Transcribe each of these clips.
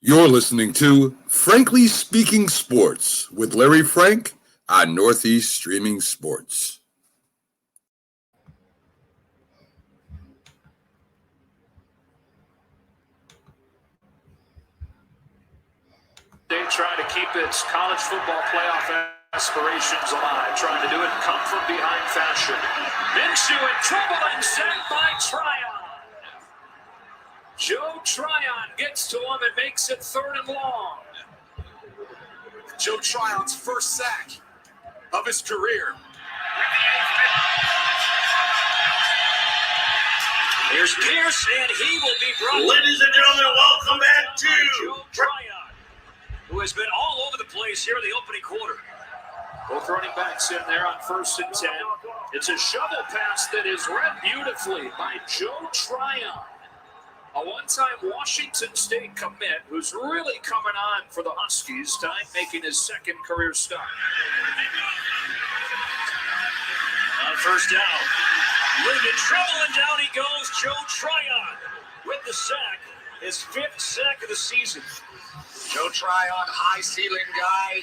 You're listening to Frankly Speaking Sports with Larry Frank on Northeast Streaming Sports. They try to keep its college football playoff aspirations alive, trying to do it in come-from-behind fashion. Minshew in trouble and sacked by Tryon. Joe Tryon gets to him and makes it 3rd and long. Joe Tryon's first sack of his career. Here's Pierce, and he will be brought. Ladies and gentlemen, welcome back to Joe Tryon, who has been all over the place here in the opening quarter. Both running backs in there on 1st and 10. It's a shovel pass that is read beautifully by Joe Tryon, a one-time Washington State commit who's really coming on for the Huskies, time making his 2nd career start. on first down. Linden trouble, and down he goes. Joe Tryon with the sack, his 5th sack of the season. Joe Tryon, high ceiling guy,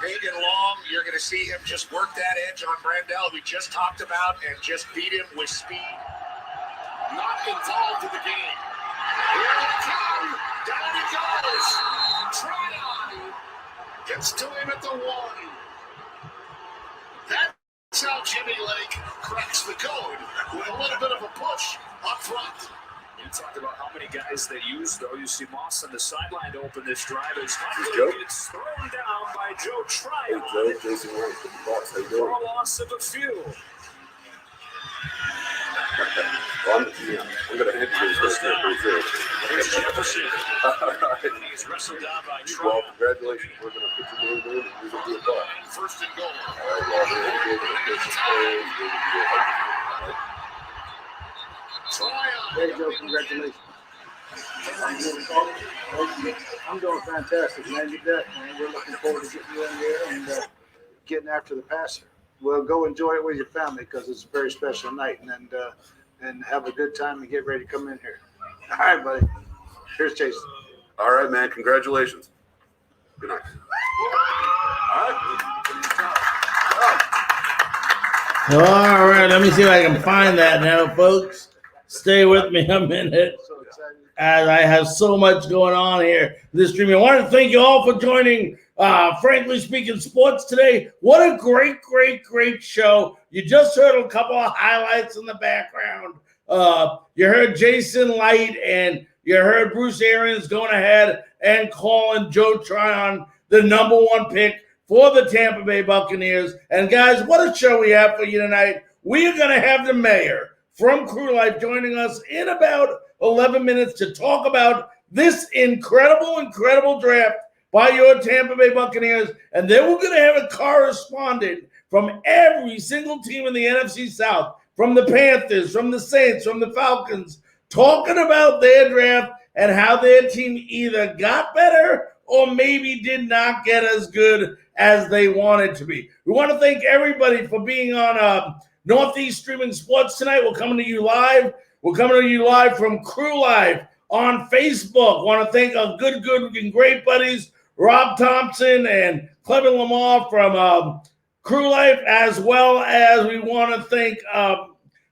big and long. You're going to see him just work that edge on Brandel, we just talked about, and just beat him with speed. Not involved in the game. Here they come. Down he goes. Tryon gets to him at the 1. That's how Jimmy Lake cracks the code with a little bit of a push up front. You talked about how many guys they used, though. You see Moss on the sideline to open this drive. It's thrown down by Joe Tryon. Hey, Joe, Jason Wayne from the Bucs. How you For doing? a loss of a few. Well, I'm going to hand you this question pretty soon. Here's Jefferson. All right. He's wrestled down by Well, Tryon. congratulations. We're going to put you in the room and you're going to be a buck. 1st and goal. All right, well, we're going to go to the Hey, Joe, congratulations. I'm doing fantastic, man. You bet, man. We're looking forward to getting you in here and getting after the passer. Well, go enjoy it with your family because it's a very special night, and have a good time and get ready to come in here. All right, buddy. Here's Jason. All right, man. Congratulations. Good night. All right, let me see if I can find that now, folks. Stay with me a minute So excited. as I have so much going on here in this stream. I want to thank you all for joining Frankly Speaking Sports today. What a great show. You just heard a couple of highlights in the background. You heard Jason Light and you heard Bruce Arians going ahead and calling Joe Tryon the number 1 pick for the Tampa Bay Buccaneers. And guys, what a show we have for you tonight. We are going to have the mayor from Crew Life joining us in about 11 minutes to talk about this incredible draft by your Tampa Bay Buccaneers. And then we're going to have a correspondent from every single team in the NFC South, from the Panthers, from the Saints, from the Falcons, talking about their draft and how their team either got better or maybe did not get as good as they wanted to be. We want to thank everybody for being on Northeast Streaming Sports tonight. We're coming to you live. We're coming to you live from Crew Live on Facebook. Want to thank our good and great buddies, Rob Thompson and Clevin Lamar from Crew Life, as well as we want to thank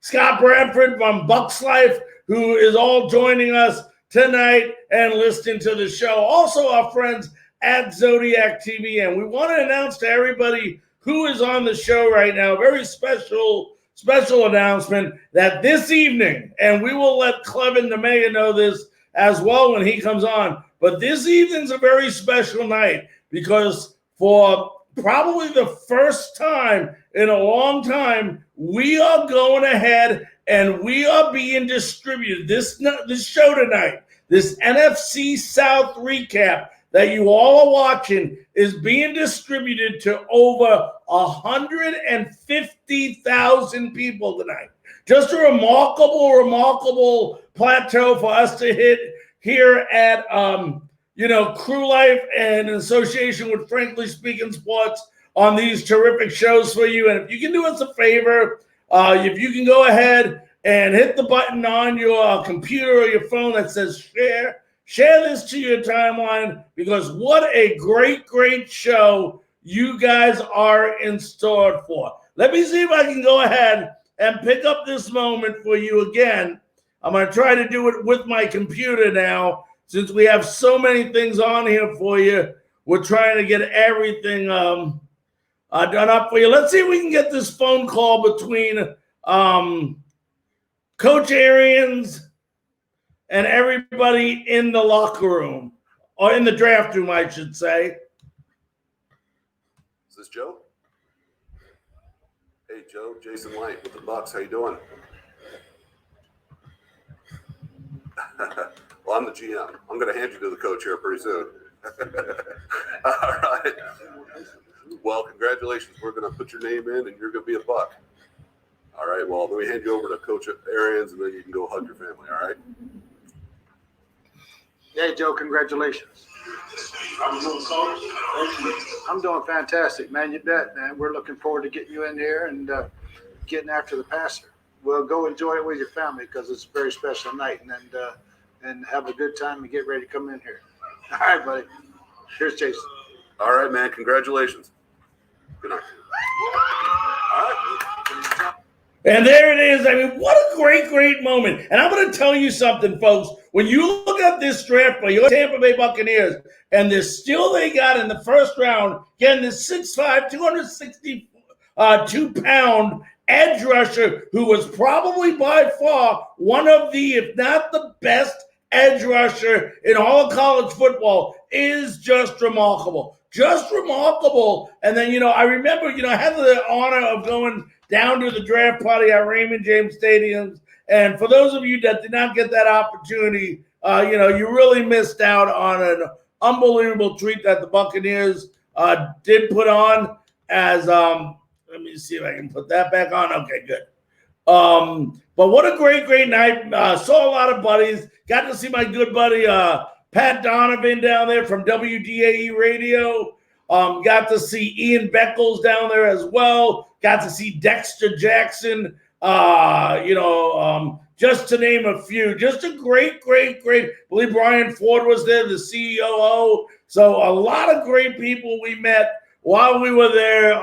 Scott Bradford from Bucks Life, who is all joining us tonight and listening to the show. Also, our friends at Zodiac TV. And we want to announce to everybody who is on the show right now, a very special announcement that this evening, and we will let Clevin the mayor know this as well when he comes on, but this evening's a very special night because for probably the first time in a long time, we are going ahead and we are being distributed. This show tonight, this NFC South recap that you all are watching is being distributed to over 150,000 people tonight. Just a remarkable plateau for us to hit here at Crew Life and in association with Frankly Speaking Sports on these terrific shows for you. And if you can do us a favor, if you can go ahead and hit the button on your computer or your phone that says share, Share this to your timeline because what a great, great show you guys are in store for. Let me see if I can go ahead and pick up this moment for you again. I'm going to try to do it with my computer now since we have so many things on here for you. We're trying to get everything done up for you. Let's see if we can get this phone call between Coach Arians and everybody in the locker room, or in the draft room, I should say. Is this Joe? Hey, Joe. Jason Light with the Bucks. How you doing? Well, I'm the GM. I'm going to hand you to the coach here pretty soon. All right. Well, congratulations. We're going to put your name in, and you're going to be a Buck. All right. Well, let me hand you over to Coach Arians, and then you can go hug your family. All right. Hey, Joe, congratulations. I'm doing fantastic, man. You bet, man. We're looking forward to getting you in here and getting after the passer. Well, go enjoy it with your family because it's a very special night, and have a good time and get ready to come in here. All right, buddy. Here's Jason. All right, man. Congratulations. Good night. All right. And there it is. I mean, what a great, great moment. And I'm going to tell you something, folks. When you look at this draft for your Tampa Bay Buccaneers and the steal they got in the first round, getting this 6'5", 262-pound edge rusher who was probably by far one of the, if not the best edge rusher in all of college football, is just remarkable. Just remarkable. And then, I remember, I had the honor of going down to the draft party at Raymond James Stadium. And for those of you that did not get that opportunity, you really missed out on an unbelievable treat that the Buccaneers did put on as, let me see if I can put that back on. Okay, good. But what a great, great night. Saw a lot of buddies. Got to see my good buddy Pat Donovan down there from WDAE Radio. Got to see Ian Beckles down there as well. Got to see Dexter Jackson. Just to name a few. Just a great, great, great. I believe Brian Ford was there, the COO. So a lot of great people we met while we were there.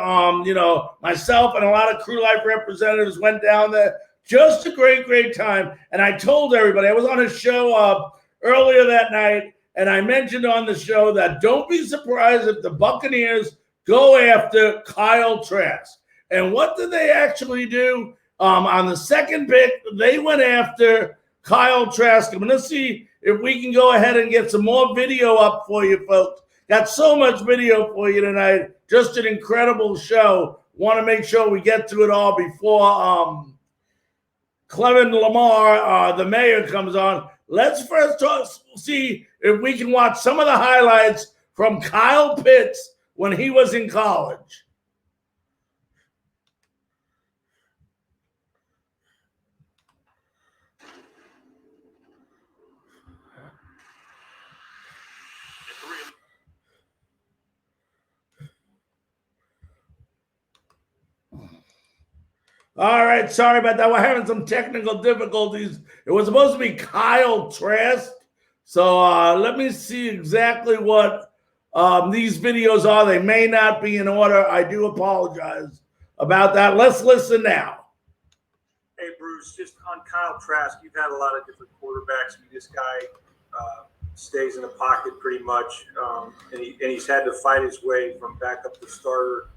Myself and a lot of Crew Life representatives went down there. Just a great, great time. And I told everybody, I was on a show earlier that night, and I mentioned on the show that don't be surprised if the Buccaneers go after Kyle Trask. And what did they actually do? On the second pick, they went after Kyle Trask. I'm going to see if we can go ahead and get some more video up for you folks. Got so much video for you tonight. Just an incredible show. Want to make sure we get to it all before Clement Lamar, the mayor, comes on. Let's first see if we can watch some of the highlights from Kyle Pitts when he was in college. All right, sorry about that. We're having some technical difficulties. It was supposed to be Kyle Trask. So let me see exactly what these videos are. They may not be in order. I do apologize about that. Let's listen now. Hey, Bruce, just on Kyle Trask, you've had a lot of different quarterbacks. I mean, this guy stays in the pocket pretty much, and he's had to fight his way from backup to starter.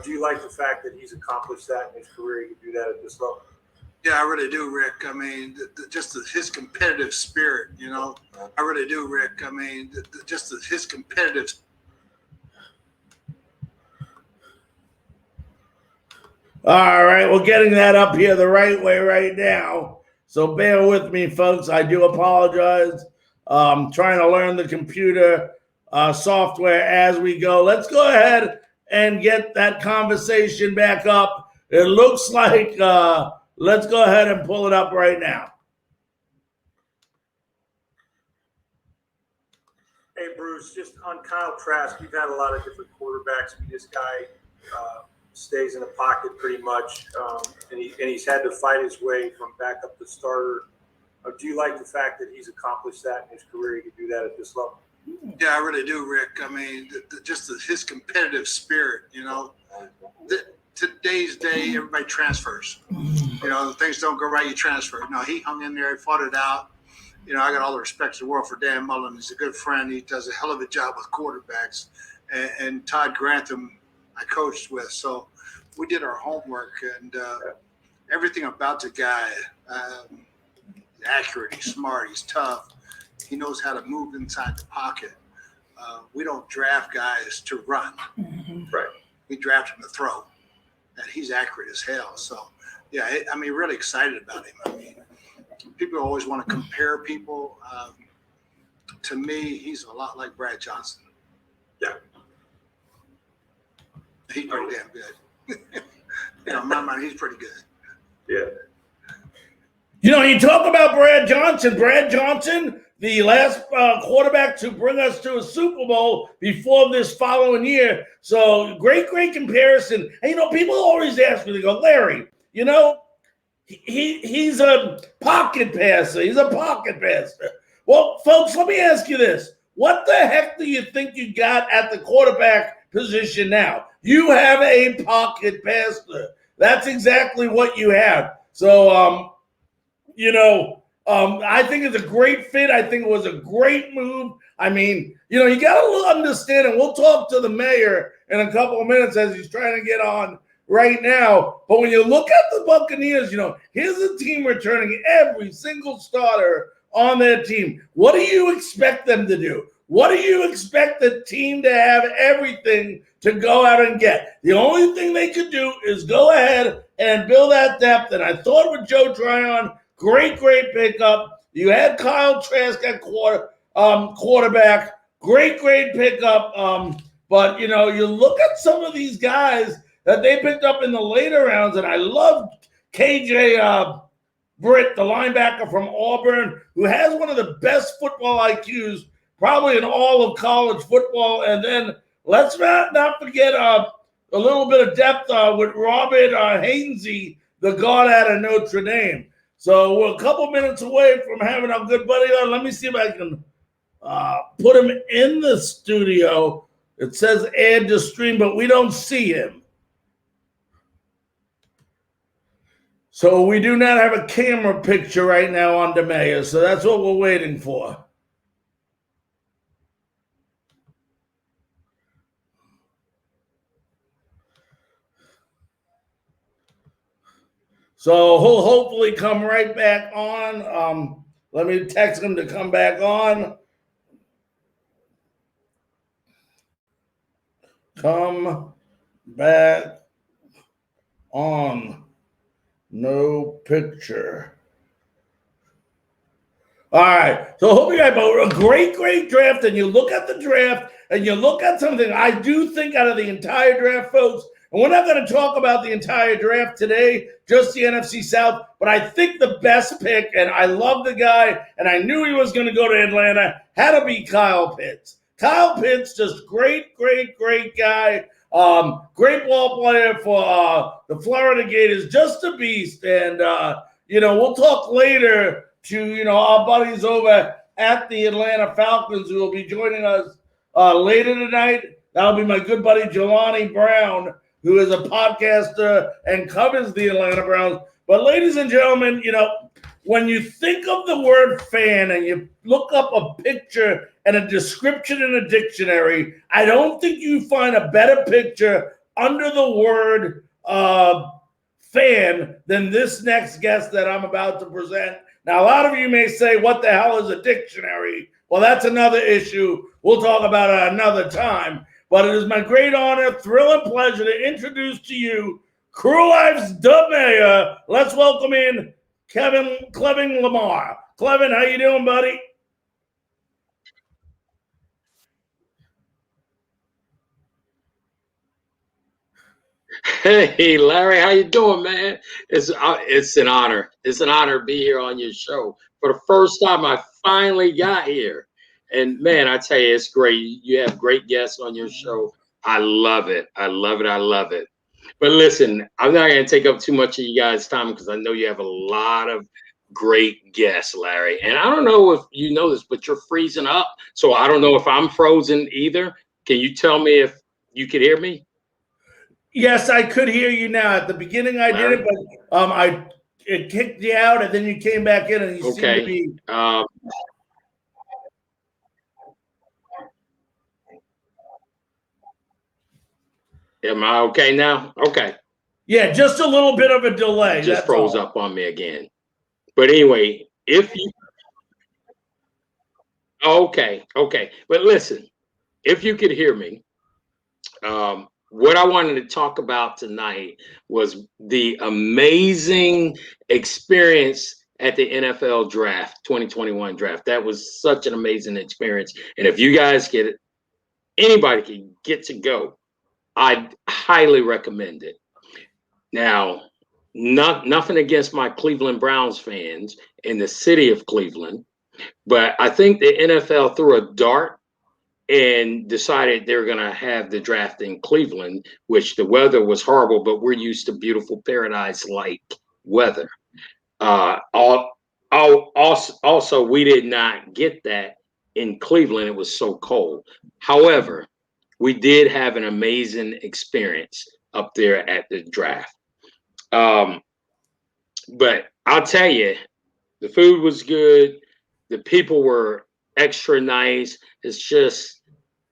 Do you like the fact that he's accomplished that in his career? He can do that at this level. Yeah, I really do, Rick. I mean, his competitive spirit, I really do, Rick. I mean, his competitive. All right, we're getting that up here the right way right now. So bear with me, folks. I do apologize. I'm trying to learn the computer software as we go. Let's go ahead and get that conversation back up. It looks like, let's go ahead and pull it up right now. Hey, Bruce, just on Kyle Trask, you've had a lot of different quarterbacks. I mean, this guy stays in the pocket pretty much, and he's had to fight his way from backup to starter. do you like the fact that he's accomplished that in his career? He could do that at this level. Yeah, I really do, Rick. I mean, his competitive spirit, today's day, everybody transfers. Things don't go right, you transfer. No, he hung in there, he fought it out. I got all the respect in the world for Dan Mullen. He's a good friend. He does a hell of a job with quarterbacks. And Todd Grantham, I coached with. So we did our homework, and everything about the guy, accurate, he's smart, he's tough. He knows how to move inside the pocket. We don't draft guys to run. Right. We draft him to throw. And he's accurate as hell. So, yeah, really excited about him. I mean, people always want to compare people. To me, he's a lot like Brad Johnson. Yeah. He's pretty damn good. In my mind, he's pretty good. Yeah. You talk about Brad Johnson. Brad Johnson, the last quarterback to bring us to a Super Bowl before this following year. So great comparison. And, people always ask me, they go, Larry, he's a pocket passer. He's a pocket passer. Well, folks, let me ask you this. What the heck do you think you got at the quarterback position now? You have a pocket passer. That's exactly what you have. So, I think it's a great fit. I think it was a great move. I mean, you got to understand, and we'll talk to the mayor in a couple of minutes as he's trying to get on right now. But when you look at the Buccaneers, here's a team returning every single starter on their team. What do you expect them to do? What do you expect the team to have everything to go out and get? The only thing they could do is go ahead and build that depth. And I thought with Joe Tryon, great pickup. You had Kyle Trask at quarterback. Great pickup. But, you look at some of these guys that they picked up in the later rounds, and I love KJ Britt, the linebacker from Auburn, who has one of the best football IQs probably in all of college football. And then let's not forget a little bit of depth with Robert Hainsey, the guard out of Notre Dame. So we're a couple minutes away from having our good buddy on. Let me see if I can put him in the studio. It says add to stream, but we don't see him. So we do not have a camera picture right now on DeMeyer. So that's what we're waiting for. So he'll hopefully come right back on. Let me text him to come back on. Come back on. No picture. All right. So hope you guys have a great draft. And you look at the draft and you look at something. I do think out of the entire draft, folks, and we're not going to talk about the entire draft today, just the NFC South, but I think the best pick, and I love the guy, and I knew he was going to go to Atlanta, had to be Kyle Pitts. Kyle Pitts, just great guy. Great ball player for the Florida Gators, just a beast. And, we'll talk later to, our buddies over at the Atlanta Falcons who will be joining us later tonight. That'll be my good buddy Jelani Brown, who is a podcaster and covers the Atlanta Browns. But ladies and gentlemen, when you think of the word fan and you look up a picture and a description in a dictionary, I don't think you find a better picture under the word fan than this next guest that I'm about to present. Now, a lot of you may say, what the hell is a dictionary? Well, that's another issue. We'll talk about it another time. But it is my great honor, thrill, and pleasure to introduce to you Crew Life's DeMeyer. Let's welcome in Clevin Lamar. Clevin, how you doing, buddy? Hey, Larry, how you doing, man? It's an honor. It's an honor to be here on your show. For the first time, I finally got here. And, man, I tell you, it's great. You have great guests on your show. I love it. I love it. But listen, I'm not going to take up too much of you guys' time because I know you have a lot of great guest, Larry. And I don't know if you know this, but you're freezing up. So I don't know if I'm frozen either. Can you tell me if you could hear me? Yes, I could hear you now. At the beginning, I Larry? did it, but it kicked you out, and then you came back in, and you seem to be. Am I okay now? Okay. Yeah, just a little bit of a delay. Just froze up on me again. But anyway, if you okay. But listen, if you could hear me, what I wanted to talk about tonight was the amazing experience at the NFL draft, 2021 draft. That was such an amazing experience. And if you guys anybody can get to go, I'd highly recommend it. Now, nothing against my Cleveland Browns fans in the city of Cleveland, but I think the NFL threw a dart and decided they're going to have the draft in Cleveland, which the weather was horrible, but we're used to beautiful paradise-like weather. Also, we did not get that in Cleveland. It was so cold. However, we did have an amazing experience up there at the draft. But I'll tell you, the food was good. The people were extra nice. It's just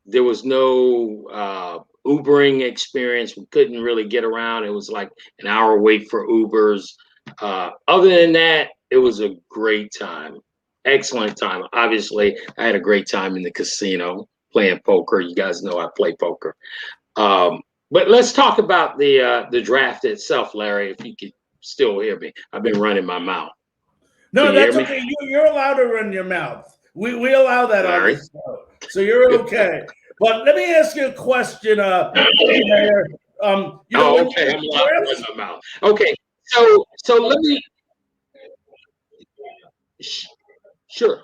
there was no Ubering experience. We couldn't really get around. It was like an hour wait for Ubers. Other than that, it was a great time. Excellent time. Obviously, I had a great time in the casino playing poker. You guys know I play poker. But let's talk about the draft itself, Larry, if you could still hear me. I've been running my mouth. No, that's okay. You're allowed to run your mouth. We allow that on this show. So you're okay. But let me ask you a question, Mayor. Okay, I'm allowed to run my mouth. Okay, so let me. Sure.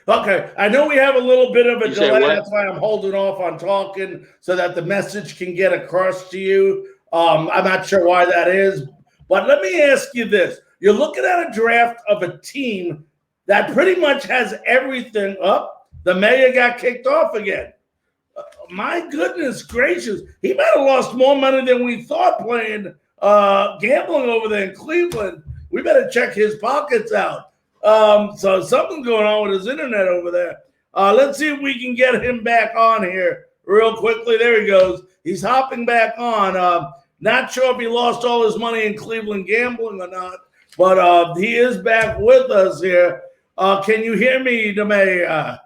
Okay, I know we have a little bit of a delay. That's why I'm holding off on talking so that the message can get across to you. I'm not sure why that is, but let me ask you this. You're looking at a draft of a team that pretty much has everything up. The mayor got kicked off again. My goodness gracious. He might have lost more money than we thought playing gambling over there in Cleveland. We better check his pockets out. So something's going on with his internet over there. Let's see if we can get him back on here real quickly. There he goes. He's hopping back on. Not sure if he lost all his money in Cleveland gambling or not, but he is back with us here. Can you hear me, Demay?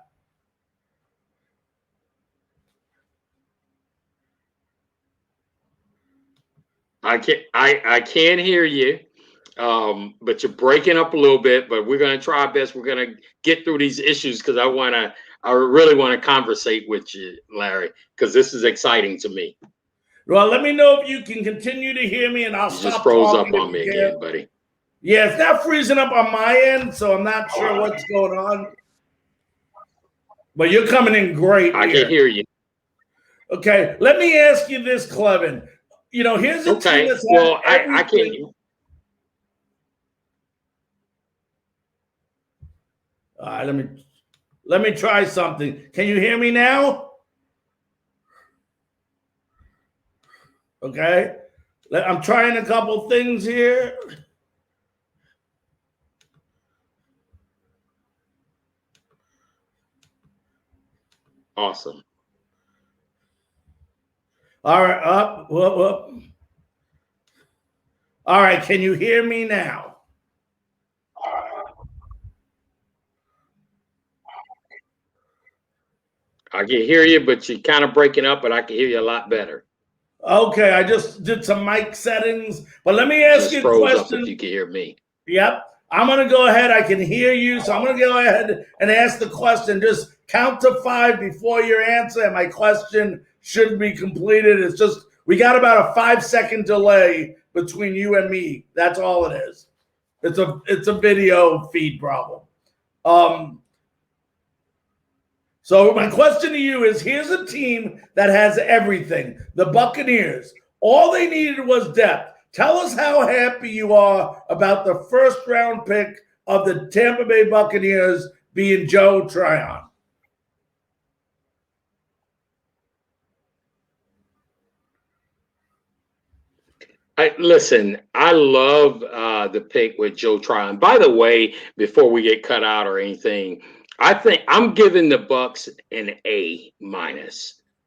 I can't hear you. But you're breaking up a little bit, but we're going to try our best. We're going to get through these issues because I really want to conversate with you, Larry, because this is exciting to me. Well, let me know if you can continue to hear me, and I'll stop. Just froze up on me again, buddy. Yeah, it's not freezing up on my end, so I'm not sure what's going on. But you're coming in great. I can hear you. Okay, let me ask you this, Clevin. You know, here's a team that's I can't. All right, let me try something. Can you hear me now? Okay. I'm trying a couple things here. Awesome. All right, up. Whoop. All right, can you hear me now? I can hear you, but you're kind of breaking up, but I can hear you a lot better. Okay, I just did some mic settings, but let me ask you a question. If you can hear me. Yep. I'm going to go ahead. I can hear you, so I'm going to go ahead and ask the question. Just count to 5 before your answer, and my question should be completed. It's just we got about a 5-second delay between you and me. That's all it is. It's a video feed problem. So my question to you is, here's a team that has everything. The Buccaneers. All they needed was depth. Tell us how happy you are about the first-round pick of the Tampa Bay Buccaneers being Joe Tryon? Listen, I love the pick with Joe Tryon. By the way, before we get cut out or anything, I think I'm giving the Bucs an A-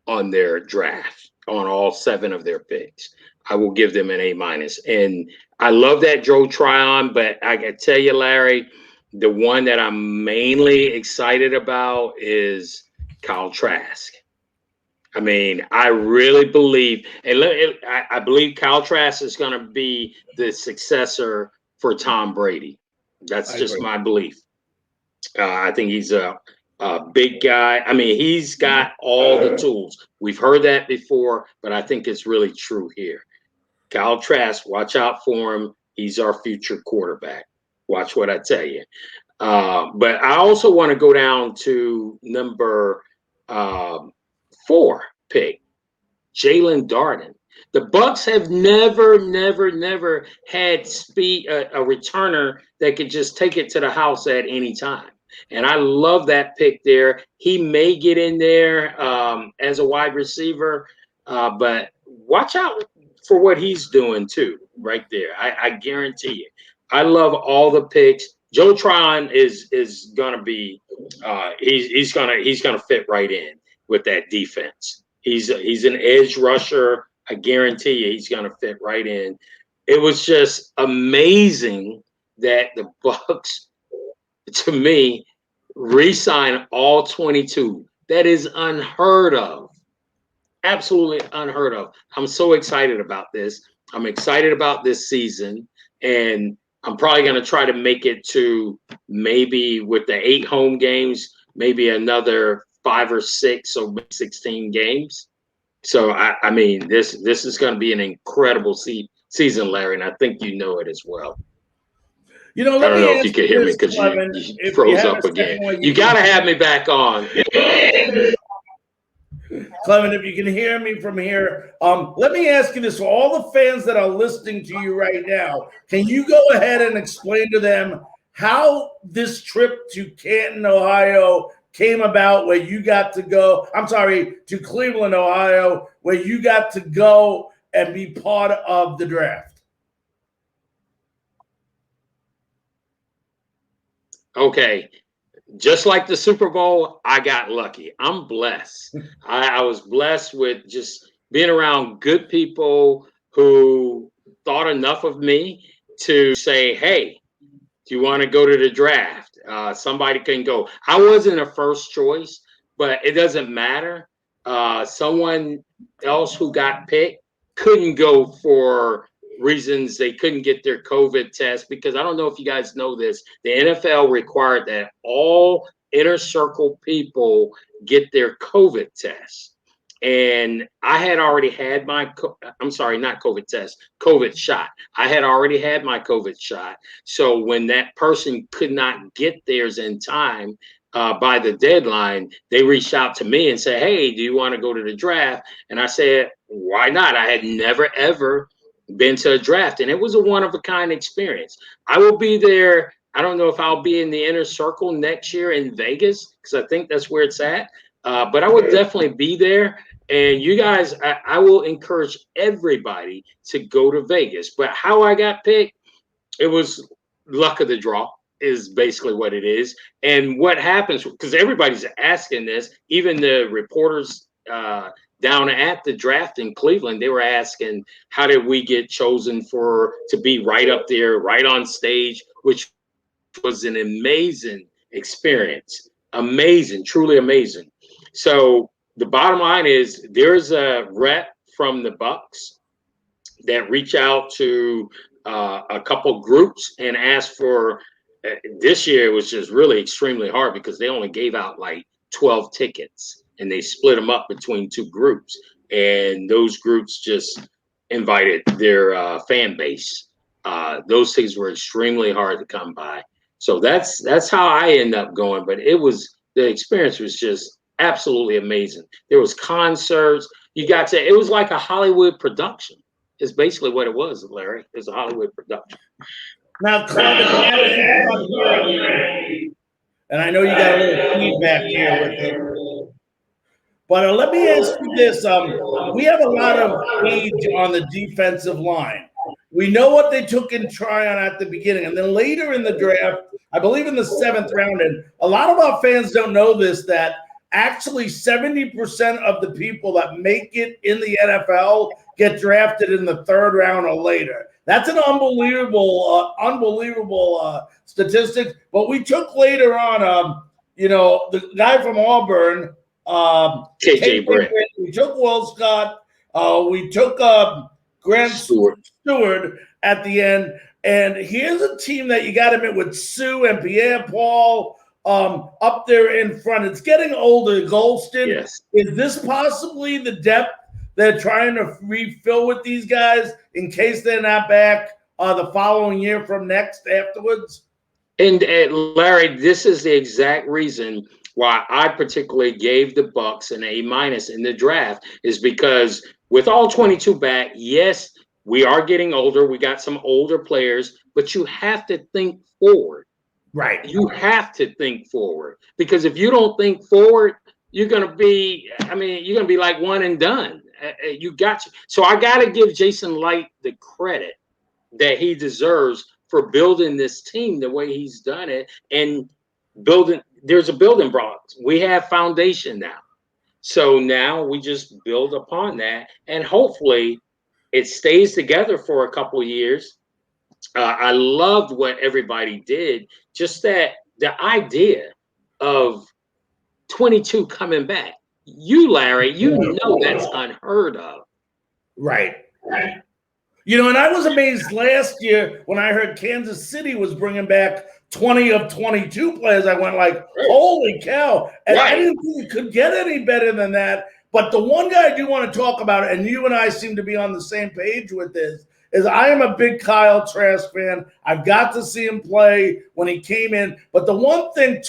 on their draft on all 7 of their picks. I will give them an A-. And I love that Joe Tryon, but I can tell you, Larry, the one that I'm mainly excited about is Kyle Trask. I mean, I really believe, and I believe Kyle Trask is going to be the successor for Tom Brady. That's just my belief. I think he's a big guy. I mean, he's got all the tools. We've heard that before, but I think it's really true here. Kyle Trask, watch out for him. He's our future quarterback. Watch what I tell you. But I also want to go down to number 4 pick, Jalen Darden. The Bucs have never had a returner that could just take it to the house at any time. And I love that pick there. He may get in there as a wide receiver, but watch out for what he's doing too, right there. I guarantee you. I love all the picks. Joe Tryon is gonna be he's gonna fit right in with that defense. He's an edge rusher. I guarantee you he's going to fit right in. It was just amazing that the Bucs, to me, re-sign all 22. That is unheard of. Absolutely unheard of. I'm so excited about this. I'm excited about this season, and I'm probably going to try to make it to maybe with the 8 home games, maybe another 5 or 6 or 16 games. So I mean, this is going to be an incredible season, Larry, and I think you know it as well. You know, I don't know if you could hear me because you froze up again. You got to have me back on. Clement, if you can hear me from here, let me ask you this. For all the fans that are listening to you right now, can you go ahead and explain to them how this trip to Canton, Ohio came about, where you got to go, to Cleveland, Ohio, where you got to go and be part of the draft? Okay. Just like the Super Bowl, I got lucky. I'm blessed. I was blessed with just being around good people who thought enough of me to say, hey, do you want to go to the draft? Somebody can go. I wasn't a first choice, but it doesn't matter. Someone else who got picked couldn't go for reasons they couldn't get their COVID test, because I don't know if you guys know this. The NFL required that all inner circle people get their COVID test. And I had already had my, COVID shot. I had already had my COVID shot. So when that person could not get theirs in time by the deadline, they reached out to me and said, hey, do you want to go to the draft? And I said, why not? I had never, ever been to a draft. And it was a one-of-a-kind experience. I will be there. I don't know if I'll be in the inner circle next year in Vegas, because I think that's where it's at. But I would definitely be there. And you guys, I will encourage everybody to go to Vegas. But how I got picked, it was luck of the draw is basically what it is. And what happens, because everybody's asking this, even the reporters down at the draft in Cleveland, they were asking, how did we get chosen to be right up there, right on stage, which was an amazing experience. Amazing, truly amazing. So the bottom line is there's a rep from the Bucs that reach out to a couple groups and ask for, this year it was just really extremely hard because they only gave out like 12 tickets and they split them up between 2 groups. And those groups just invited their fan base. Those things were extremely hard to come by. So that's how I end up going. But the experience was just absolutely amazing. There was concerts. It was like a Hollywood production. It's basically what it was, Larry. It was a Hollywood production. Now, Clement, and I know you got a little feedback here with it. But let me ask you this. We have a lot of age on the defensive line. We know what they took in Tryon at the beginning. And then later in the draft, I believe in the 7th round, and a lot of our fans don't know this, that actually 70% of the people that make it in the NFL get drafted in the 3rd round or later. That's an unbelievable statistic. But we took later on, the guy from Auburn, KJ Britt. We took Will Scott. We took Grant Stewart at the end. And here's a team that you got to admit with Sue and Pierre-Paul up there in front. It's getting older. Golston. Yes. Is this possibly the depth they're trying to refill with these guys in case they're not back the following year from next afterwards? And Larry, this is the exact reason why I particularly gave the Bucks an A- in the draft, is because with all 22 back, yes, we are getting older. We got some older players, but you have to think forward. Right. You have to think forward, because if you don't think forward, you're going to be like one and done. So I got to give Jason Light the credit that he deserves for building this team the way he's done it, and there's a building blocks. We have foundation now. So now we just build upon that, and hopefully it stays together for a couple of years. I loved what everybody did. Just that the idea of 22 coming back. You, Larry, that's unheard of. Right. And I was amazed last year when I heard Kansas City was bringing back 20 of 22 players. I went like, holy cow. And I didn't think it could get any better than that. But the one guy I do want to talk about, and you and I seem to be on the same page with this, is I am a big Kyle Trask fan. I've got to see him play when he came in. But one thing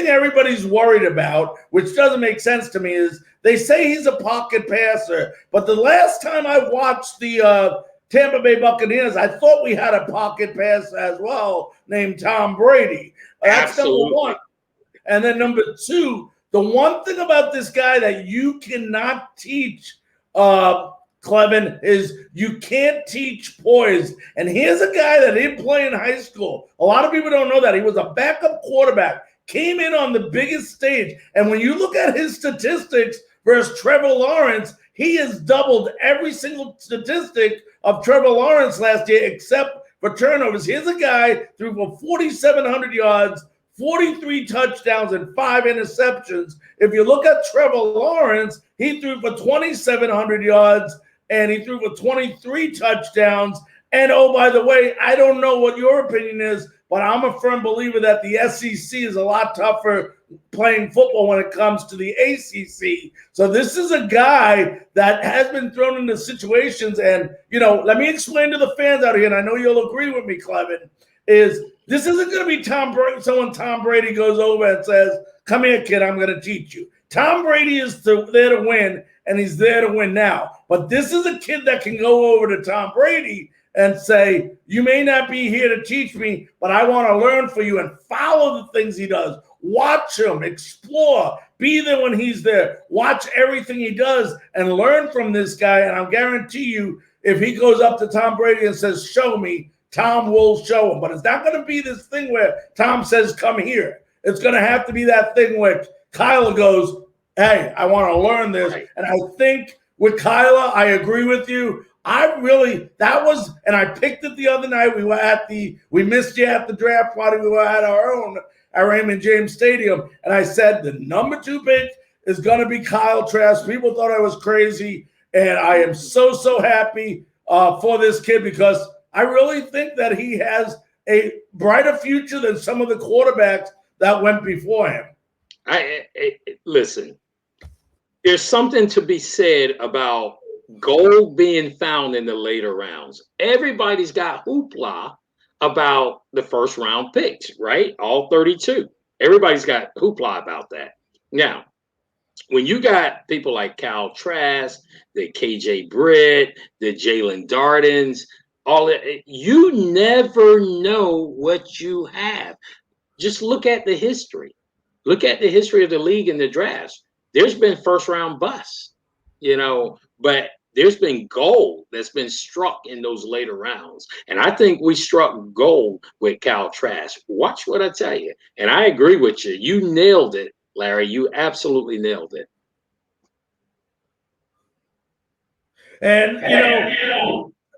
everybody's worried about, which doesn't make sense to me, is they say he's a pocket passer. But the last time I watched the Tampa Bay Buccaneers, I thought we had a pocket passer as well named Tom Brady. That's Absolutely. number one. And then number two, the one thing about this guy that you cannot teach, Clevin, is you can't teach poise. And here's a guy that didn't play in high school. A lot of people don't know that. He was a backup quarterback, came in on the biggest stage. And when you look at his statistics versus Trevor Lawrence, he has doubled every single statistic of Trevor Lawrence last year except for turnovers. Here's a guy threw for 4,700 yards, 43 touchdowns, and 5 interceptions. If you look at Trevor Lawrence, he threw for 2,700 yards, and he threw for 23 touchdowns. And, oh, by the way, I don't know what your opinion is, but I'm a firm believer that the SEC is a lot tougher playing football when it comes to the ACC. So this is a guy that has been thrown into situations. And, let me explain to the fans out here, and I know you'll agree with me, Clevin, is this isn't going to be Tom Brady goes over and says, come here, kid, I'm going to teach you. Tom Brady is there to win, and he's there to win now. But this is a kid that can go over to Tom Brady and say, you may not be here to teach me, but I want to learn for you, and follow the things he does. Watch him, explore, be there when he's there. Watch everything he does and learn from this guy. And I'll guarantee you, if he goes up to Tom Brady and says, show me, Tom will show him. But it's not going to be this thing where Tom says, come here. It's going to have to be that thing where Kyler goes, hey, I want to learn this. Right. And I think with Kyler, I agree with you. And I picked it the other night. We missed you at the draft party. We were at our own at Raymond James Stadium. And I said, the number 2 pick is going to be Kyle Trask. People thought I was crazy. And I am so happy for this kid, because I really think that he has a brighter future than some of the quarterbacks that went before him. Listen, there's something to be said about gold being found in the later rounds. Everybody's got hoopla about the first round picks, right? All 32. Everybody's got hoopla about that. Now, when you got people like Kyle Trask, the KJ Britt, the Jalen Dardens, You never know what you have. Just look at the history. Look at the history of the league and the drafts. There's been first round busts, but there's been gold that's been struck in those later rounds. And I think we struck gold with Kyle Trask. Watch what I tell you. And I agree with you. You nailed it, Larry. You absolutely nailed it. And,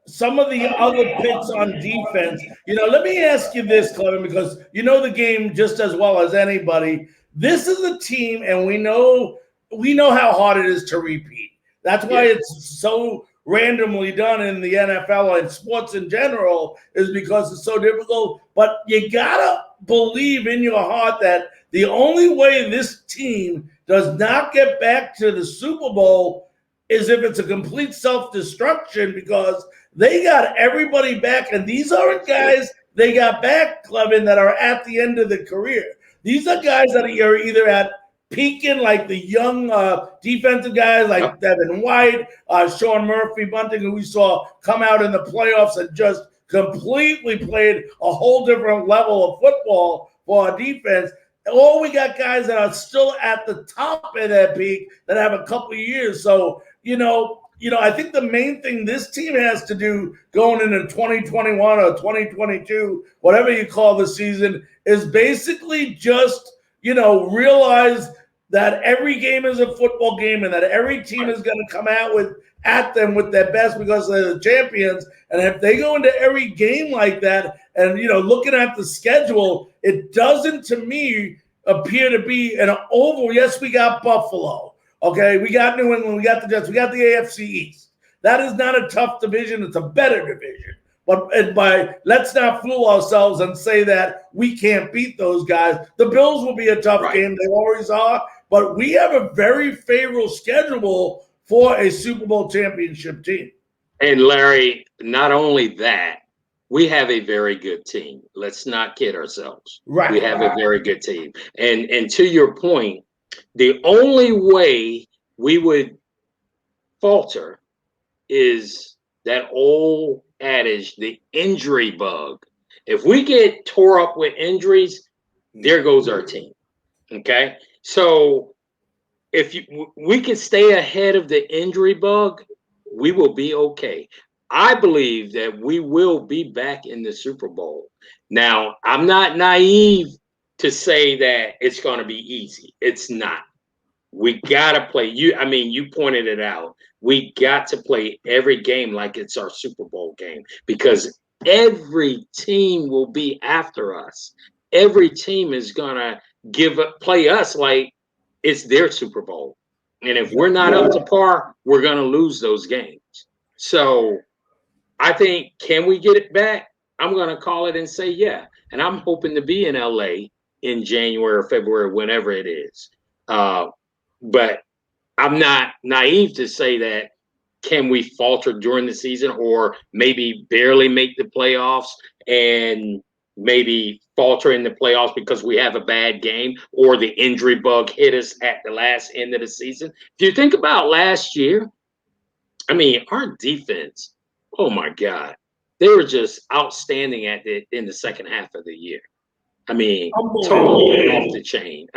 some of the other picks on defense, let me ask you this, Clevin, because you know the game just as well as anybody. This is a team, and we know how hard it is to repeat. That's why it's so randomly done in the NFL and sports in general, is because it's so difficult. But you gotta believe in your heart that the only way this team does not get back to the Super Bowl is if it's a complete self-destruction, because they got everybody back, and these aren't guys they got back, Clevin, that are at the end of the career. These are guys that are either at peaking, like the young defensive guys like Devin White, Sean Murphy Bunting, who we saw come out in the playoffs and just completely played a whole different level of football for our defense. Or we got guys that are still at the top of that peak that have a couple of years. So, I think the main thing this team has to do going into 2021 or 2022, whatever you call the season, is basically just, realize that every game is a football game and that every team is going to come out at them with their best because they're the champions. And if they go into every game like that and, looking at the schedule, it doesn't, to me, appear to be an oval. Yes, we got Buffalo. Okay, we got New England, we got the Jets, we got the AFC East. That is not a tough division. It's a better division. But let's not fool ourselves and say that we can't beat those guys. The Bills will be a tough game. They always are. But we have a very favorable schedule for a Super Bowl championship team. And Larry, not only that, we have a very good team. Let's not kid ourselves. Right. We have a very good team. And to your point, the only way we would falter is that old adage, the injury bug. If we get tore up with injuries, there goes our team. Okay? So if we can stay ahead of the injury bug, we will be okay. I believe that we will be back in the Super Bowl. Now, I'm not naive to say that it's going to be easy. It's not. We got to play. You pointed it out. We got to play every game like it's our Super Bowl game, because every team will be after us. Every team is going to play us like it's their Super Bowl. And if we're not up to par, we're going to lose those games. So I think, can we get it back? I'm going to call it and say, yeah. And I'm hoping to be in LA in January or February, whenever it is. But I'm not naive to say that, can we falter during the season or maybe barely make the playoffs and maybe falter in the playoffs because we have a bad game or the injury bug hit us at the last end of the season. If you think about last year, our defense, oh my God, they were just outstanding in the second half of the year. Totally off the chain.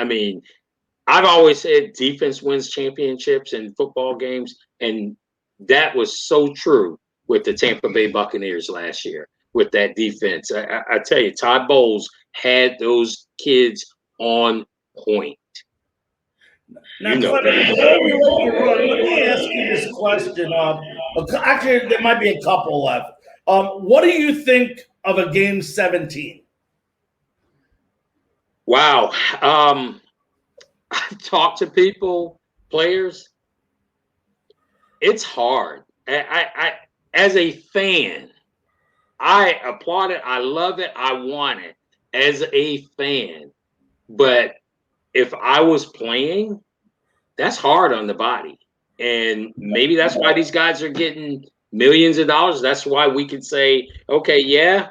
I've always said defense wins championships in football games, and that was so true with the Tampa Bay Buccaneers last year with that defense. I tell you, Todd Bowles had those kids on point. Now, before we let you run, let me ask you this question. Actually, there might be a couple left. What do you think of a game 17? Wow. I've talked to people, players. It's hard. I as a fan, I applaud it. I love it. I want it as a fan. But if I was playing, that's hard on the body. And maybe that's why these guys are getting millions of dollars. That's why we could say, okay, yeah,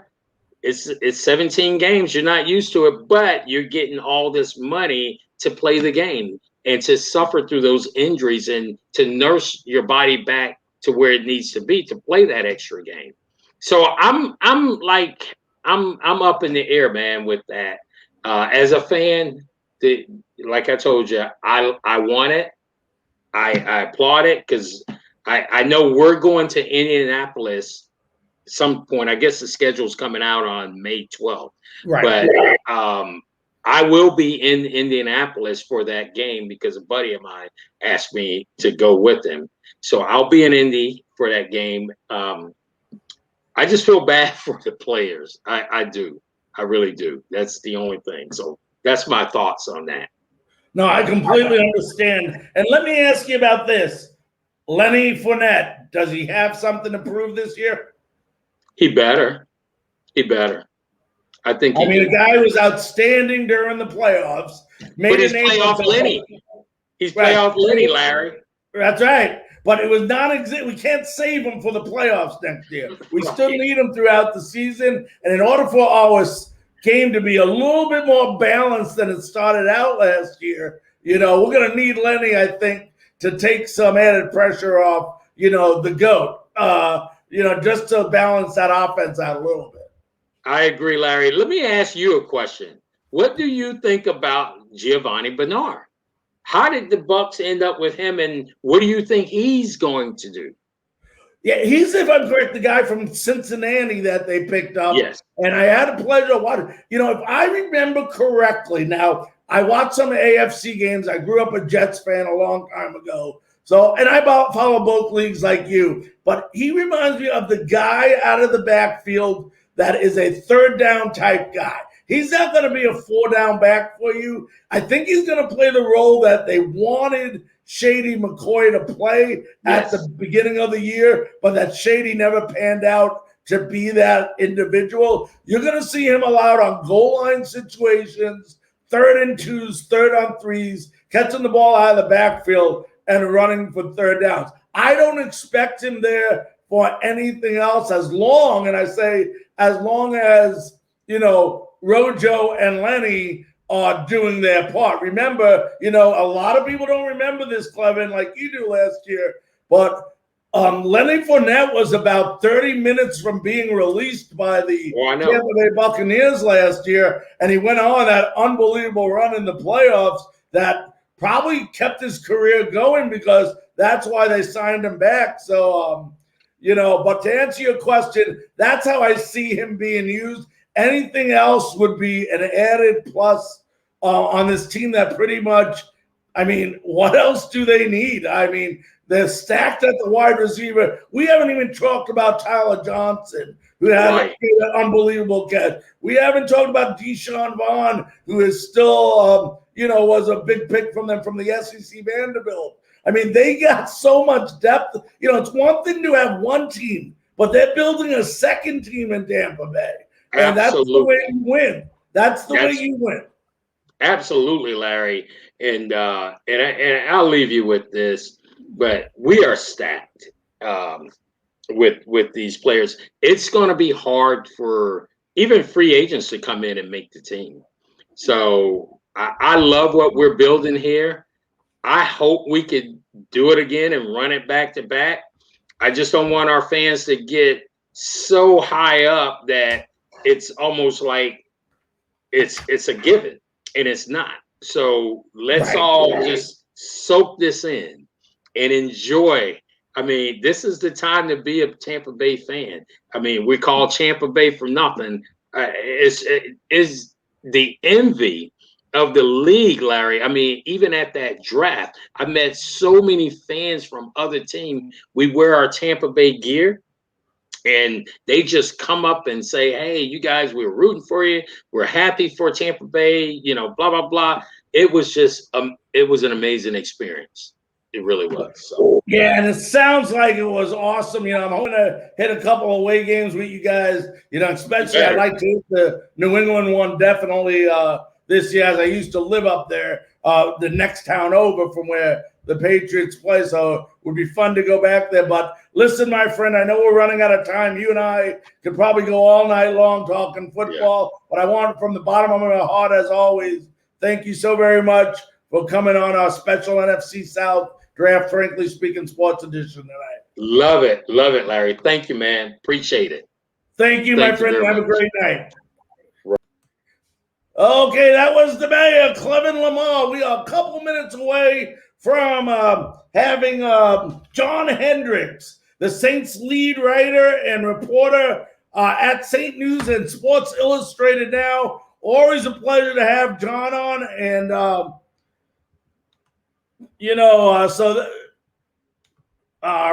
it's 17 games. You're not used to it, but you're getting all this money to play the game and to suffer through those injuries and to nurse your body back to where it needs to be to play that extra game. So I'm up in the air, man, with that. As a fan, like I told you, I want it. I applaud it because I know we're going to Indianapolis at some point. I guess the schedule's coming out on May 12th. Right. But I will be in Indianapolis for that game because a buddy of mine asked me to go with him. So I'll be in Indy for that game. I just feel bad for the players. I do. I really do. That's the only thing. So that's my thoughts on that. No, I completely understand. And let me ask you about this. Lenny Fournette, does he have something to prove this year? He better. I think the guy was outstanding during the playoffs. But he's playoff Lenny. He's playoff Lenny, Larry. That's right. But it was we can't save him for the playoffs next year. We still need him throughout the season. And in order for our game to be a little bit more balanced than it started out last year, we're going to need Lenny, I think, to take some added pressure off, the GOAT, just to balance that offense out a little bit. I agree, Larry. Let me ask you a question. What do you think about Giovanni Bernard? How did the Bucs end up with him, and what do you think he's going to do? Yeah, he's, if I'm correct, the guy from Cincinnati that they picked up. Yes. And I had the pleasure of watching. If I remember correctly, now I watched some AFC games. I grew up a Jets fan a long time ago. So, and I follow both leagues like you. But he reminds me of the guy out of the backfield that is a third down type guy. He's not going to be a 4-down back for you. I think he's going to play the role that they wanted Shady McCoy to play at the beginning of the year, but that Shady never panned out to be that individual. You're going to see him allowed on goal line situations, 3rd and 2s, 3rd on 3s, catching the ball out of the backfield and running for 3rd downs. I don't expect him there for anything else as long as, Rojo and Lenny are doing their part. Remember, a lot of people don't remember this, Clevin, like you do last year, but Lenny Fournette was about 30 minutes from being released by the Tampa Bay Buccaneers last year, and he went on that unbelievable run in the playoffs that probably kept his career going because that's why they signed him back. So, but to answer your question, that's how I see him being used. Anything else would be an added plus on this team that pretty much, what else do they need? They're stacked at the wide receiver. We haven't even talked about Tyler Johnson, who had an unbelievable catch. We haven't talked about Deshaun Vaughn, who is still, was a big pick from them from the SEC Vanderbilt. They got so much depth. It's one thing to have one team, but they're building a second team in Tampa Bay. And that's the way you win. That's the way you win. Absolutely, Larry. And I'll leave you with this, but we are stacked with these players. It's going to be hard for even free agents to come in and make the team. So I love what we're building here. I hope we could do it again and run it back to back. I just don't want our fans to get so high up that it's almost like it's a given, and it's not. So let's all just soak this in and enjoy. This is the time to be a Tampa Bay fan. We call Tampa Bay for nothing. It is the envy of the league, Larry. Even at that draft, I met so many fans from other teams. We wear our Tampa Bay gear, and they just come up and say, hey, you guys, we're rooting for you. We're happy for Tampa Bay, blah, blah, blah. It was just, it was an amazing experience. It really was. So. Yeah, and it sounds like it was awesome. I'm hoping to hit a couple of away games with you guys, especially I'd like to hit the New England one definitely this year, as I used to live up there, the next town over from where the Patriots play. So it would be fun to go back there. But listen, my friend, I know we're running out of time. You and I could probably go all night long talking football, but I want, from the bottom of my heart, as always, thank you so very much for coming on our special NFC South Draft Frankly Speaking Sports Edition tonight. Love it, Larry. Thank you, man. Appreciate it. Thank you, Thank my you friend. very Have a much. great night. Okay, that was the mayor, Clevin Lamar. We are a couple minutes away from having John Hendricks, the Saints lead writer and reporter at Saint News and Sports Illustrated now. Always a pleasure to have John on. And, all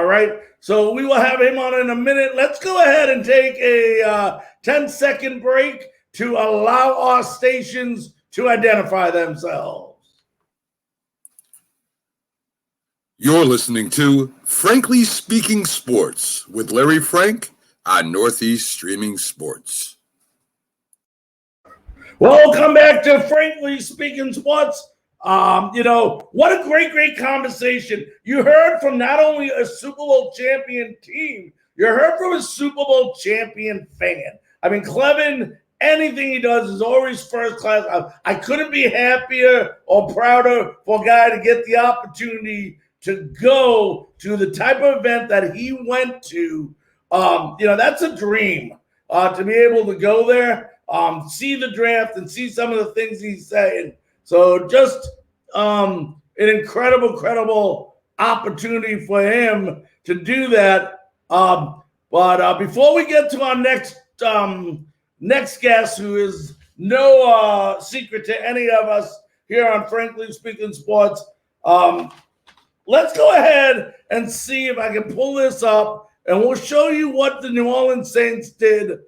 right. So we will have him on in a minute. Let's go ahead and take a 10-second break to allow our stations to identify themselves. You're listening to Frankly Speaking Sports with Larry Frank on Northeast Streaming Sports. Welcome back to Frankly Speaking Sports. What a great conversation. You heard from not only a Super Bowl champion team, you heard from a Super Bowl champion fan. I mean, Clevin, anything he does is always first class. I couldn't be happier or prouder for a guy to get the opportunity to go to the type of event that he went to. That's a dream to be able to go there, see the draft and see some of the things he's saying. So just an incredible opportunity for him to do that. But before we get to our next guest, who is no secret to any of us here on Frankly Speaking Sports, let's go ahead and see if I can pull this up, and we'll show you what the New Orleans Saints did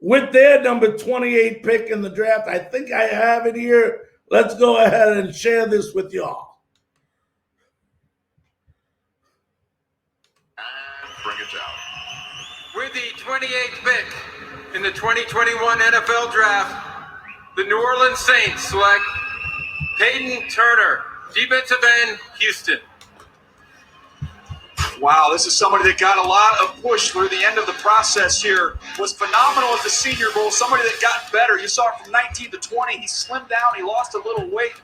with their number 28 pick in the draft. I think I have it here. Let's go ahead and share this with y'all. And bring it down. With the 28th pick in the 2021 NFL Draft, the New Orleans Saints select Peyton Turner, defensive end, Houston. Wow, this is somebody that got a lot of push through the end of the process here. Was phenomenal at the Senior Bowl, somebody that got better. You saw it from 19 to 20. He slimmed down. He lost a little weight.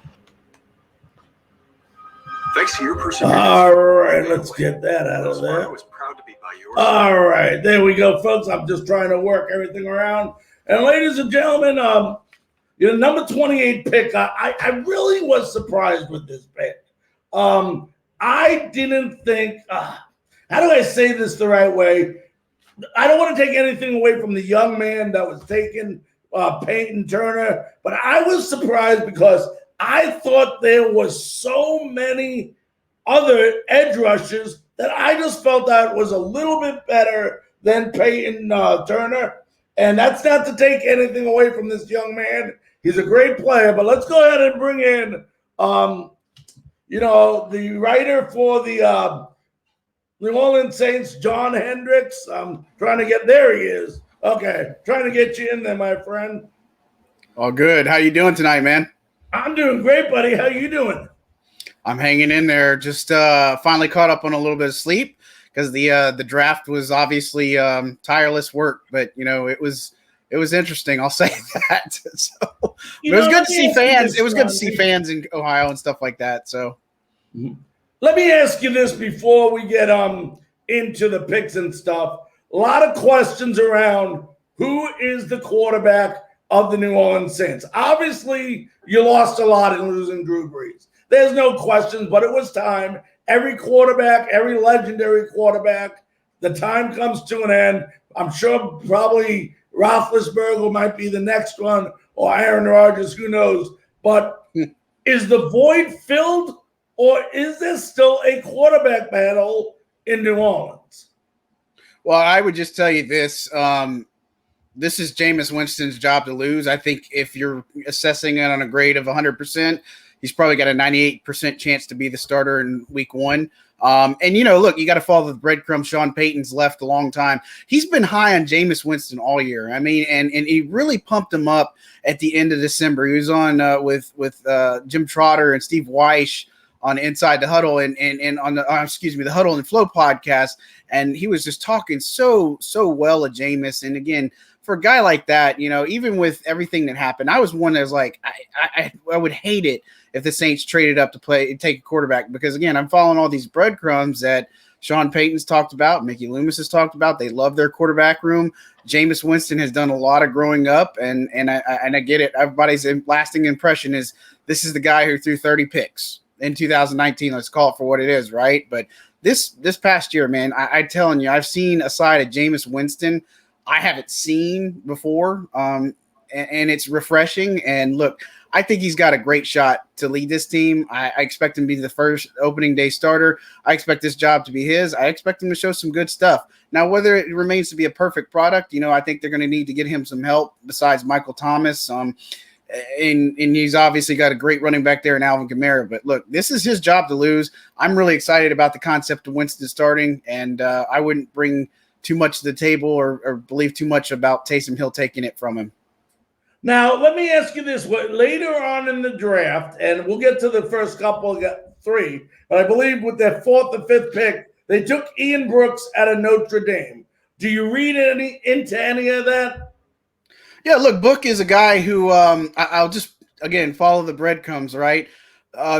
Thanks to your perseverance. All right, let's get that out of there. I was proud to be by yours. All right, there we go, folks. I'm just trying to work everything around. And ladies and gentlemen, number 28 pick, I really was surprised with this pick. I didn't think, how do I say this the right way? I don't want to take anything away from the young man that was taken, Peyton Turner, but I was surprised because I thought there was so many other edge rushers that I just felt that was a little bit better than Peyton Turner. And that's not to take anything away from this young man. He's a great player, but let's go ahead and bring in, the writer for the New Orleans Saints, John Hendricks. I'm trying to get, there he is. Okay, trying to get you in there, my friend. All good. How you doing tonight, man? I'm doing great, buddy. How you doing? I'm hanging in there. Just finally caught up on a little bit of sleep because the draft was obviously tireless work, but it was interesting. I'll say that. So it was good to see fans. It was good to see fans in Ohio and stuff like that. So let me ask you this before we get into the picks and stuff. A lot of questions around who is the quarterback of the New Orleans Saints. Obviously, you lost a lot in losing Drew Brees. There's no questions, but it was time. Every quarterback, every legendary quarterback, the time comes to an end. I'm sure probably Roethlisberger might be the next one, or Aaron Rodgers, who knows. But is the void filled, or is there still a quarterback battle in New Orleans? Well, I would just tell you this. This is Jameis Winston's job to lose. I think if you're assessing it on a grade of 100%, he's probably got a 98% chance to be the starter in week one. Look, you got to follow the breadcrumbs. Sean Payton's left a long time. He's been high on Jameis Winston all year. I mean, and he really pumped him up at the end of December. He was on with Jim Trotter and Steve Weish on Inside the Huddle and on the the Huddle and Flow podcast, and he was just talking so well of Jameis. And again, for a guy like that, even with everything that happened, I was one that was like, I would hate it if the Saints traded up to take a quarterback, because again, I'm following all these breadcrumbs that Sean Payton's talked about, Mickey Loomis has talked about. They love their quarterback room. Jameis Winston has done a lot of growing up, and I get it. Everybody's lasting impression is this is the guy who threw 30 picks in 2019. Let's call it for what it is, right? But this past year, man, I'm telling you, I've seen a side of Jameis Winston I haven't seen before, and it's refreshing. And look, I think he's got a great shot to lead this team. I expect him to be the first opening day starter. I expect this job to be his. I expect him to show some good stuff. Now, whether it remains to be a perfect product, I think they're going to need to get him some help besides Michael Thomas. And he's obviously got a great running back there in Alvin Kamara. But look, this is his job to lose. I'm really excited about the concept of Winston starting, and I wouldn't bring too much to the table or believe too much about Taysom Hill taking it from him. Now, let me ask you this. Later on in the draft, and we'll get to the first couple, three, but I believe with their fourth or fifth pick, they took Ian Brooks out of Notre Dame. Do you read into any of that? Yeah, look, Book is a guy who I'll just, again, follow the breadcrumbs, right?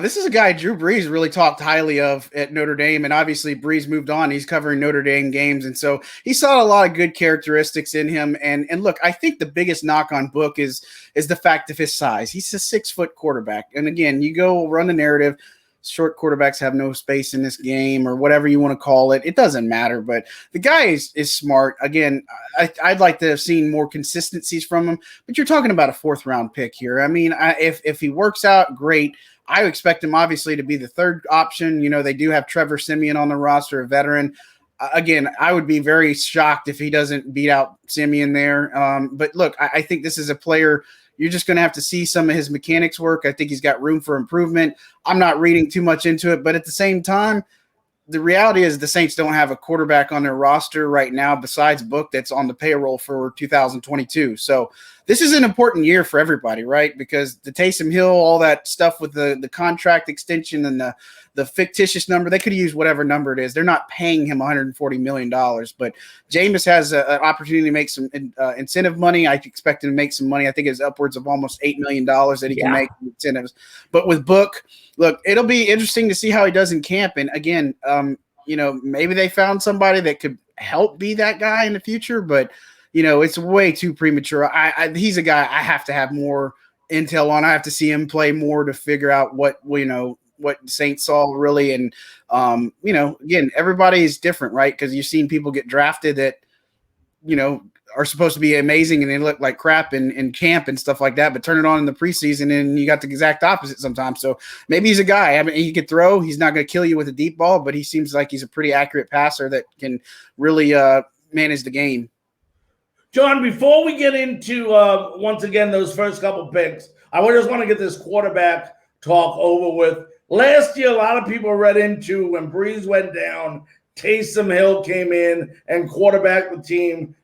This is a guy Drew Brees really talked highly of at Notre Dame, and obviously Brees moved on. He's covering Notre Dame games, and so he saw a lot of good characteristics in him. And look, I think the biggest knock on Book is the fact of his size. He's a 6-foot quarterback, and again, you go run the narrative. Short quarterbacks have no space in this game, or whatever you want to call it. It doesn't matter, but the guy is smart. Again, I'd like to have seen more consistencies from him, but you're talking about a 4th-round pick here. I mean, if he works out, great. I expect him obviously to be the third option. They do have Trevor Siemian on the roster, a veteran. Again, I would be very shocked if he doesn't beat out Siemian there. But look, I think this is a player you're just going to have to see some of his mechanics work. I think he's got room for improvement. I'm not reading too much into it, but at the same time, the reality is the Saints don't have a quarterback on their roster right now besides Book that's on the payroll for 2022. So this is an important year for everybody, right? Because the Taysom Hill, all that stuff with the contract extension and the fictitious number, they could use whatever number it is. They're not paying him $140 million. But Jameis has an opportunity to make some incentive money. I expect him to make some money. I think it's upwards of almost $8 million that he can make in incentives. But with Book, look, it'll be interesting to see how he does in camp. And again, maybe they found somebody that could help be that guy in the future, but it's way too premature. He's a guy I have to have more intel on. I have to see him play more to figure out what Saints saw really. And, again, everybody is different, right? Because you've seen people get drafted that, are supposed to be amazing and they look like crap in camp and stuff like that, but turn it on in the preseason and you got the exact opposite sometimes. So maybe he's a guy. I mean, he could throw. He's not going to kill you with a deep ball, but he seems like he's a pretty accurate passer that can really manage the game. John, before we get into, once again, those first couple picks, I just want to get this quarterback talk over with. Last year, a lot of people read into when Brees went down, Taysom Hill came in and quarterbacked the team.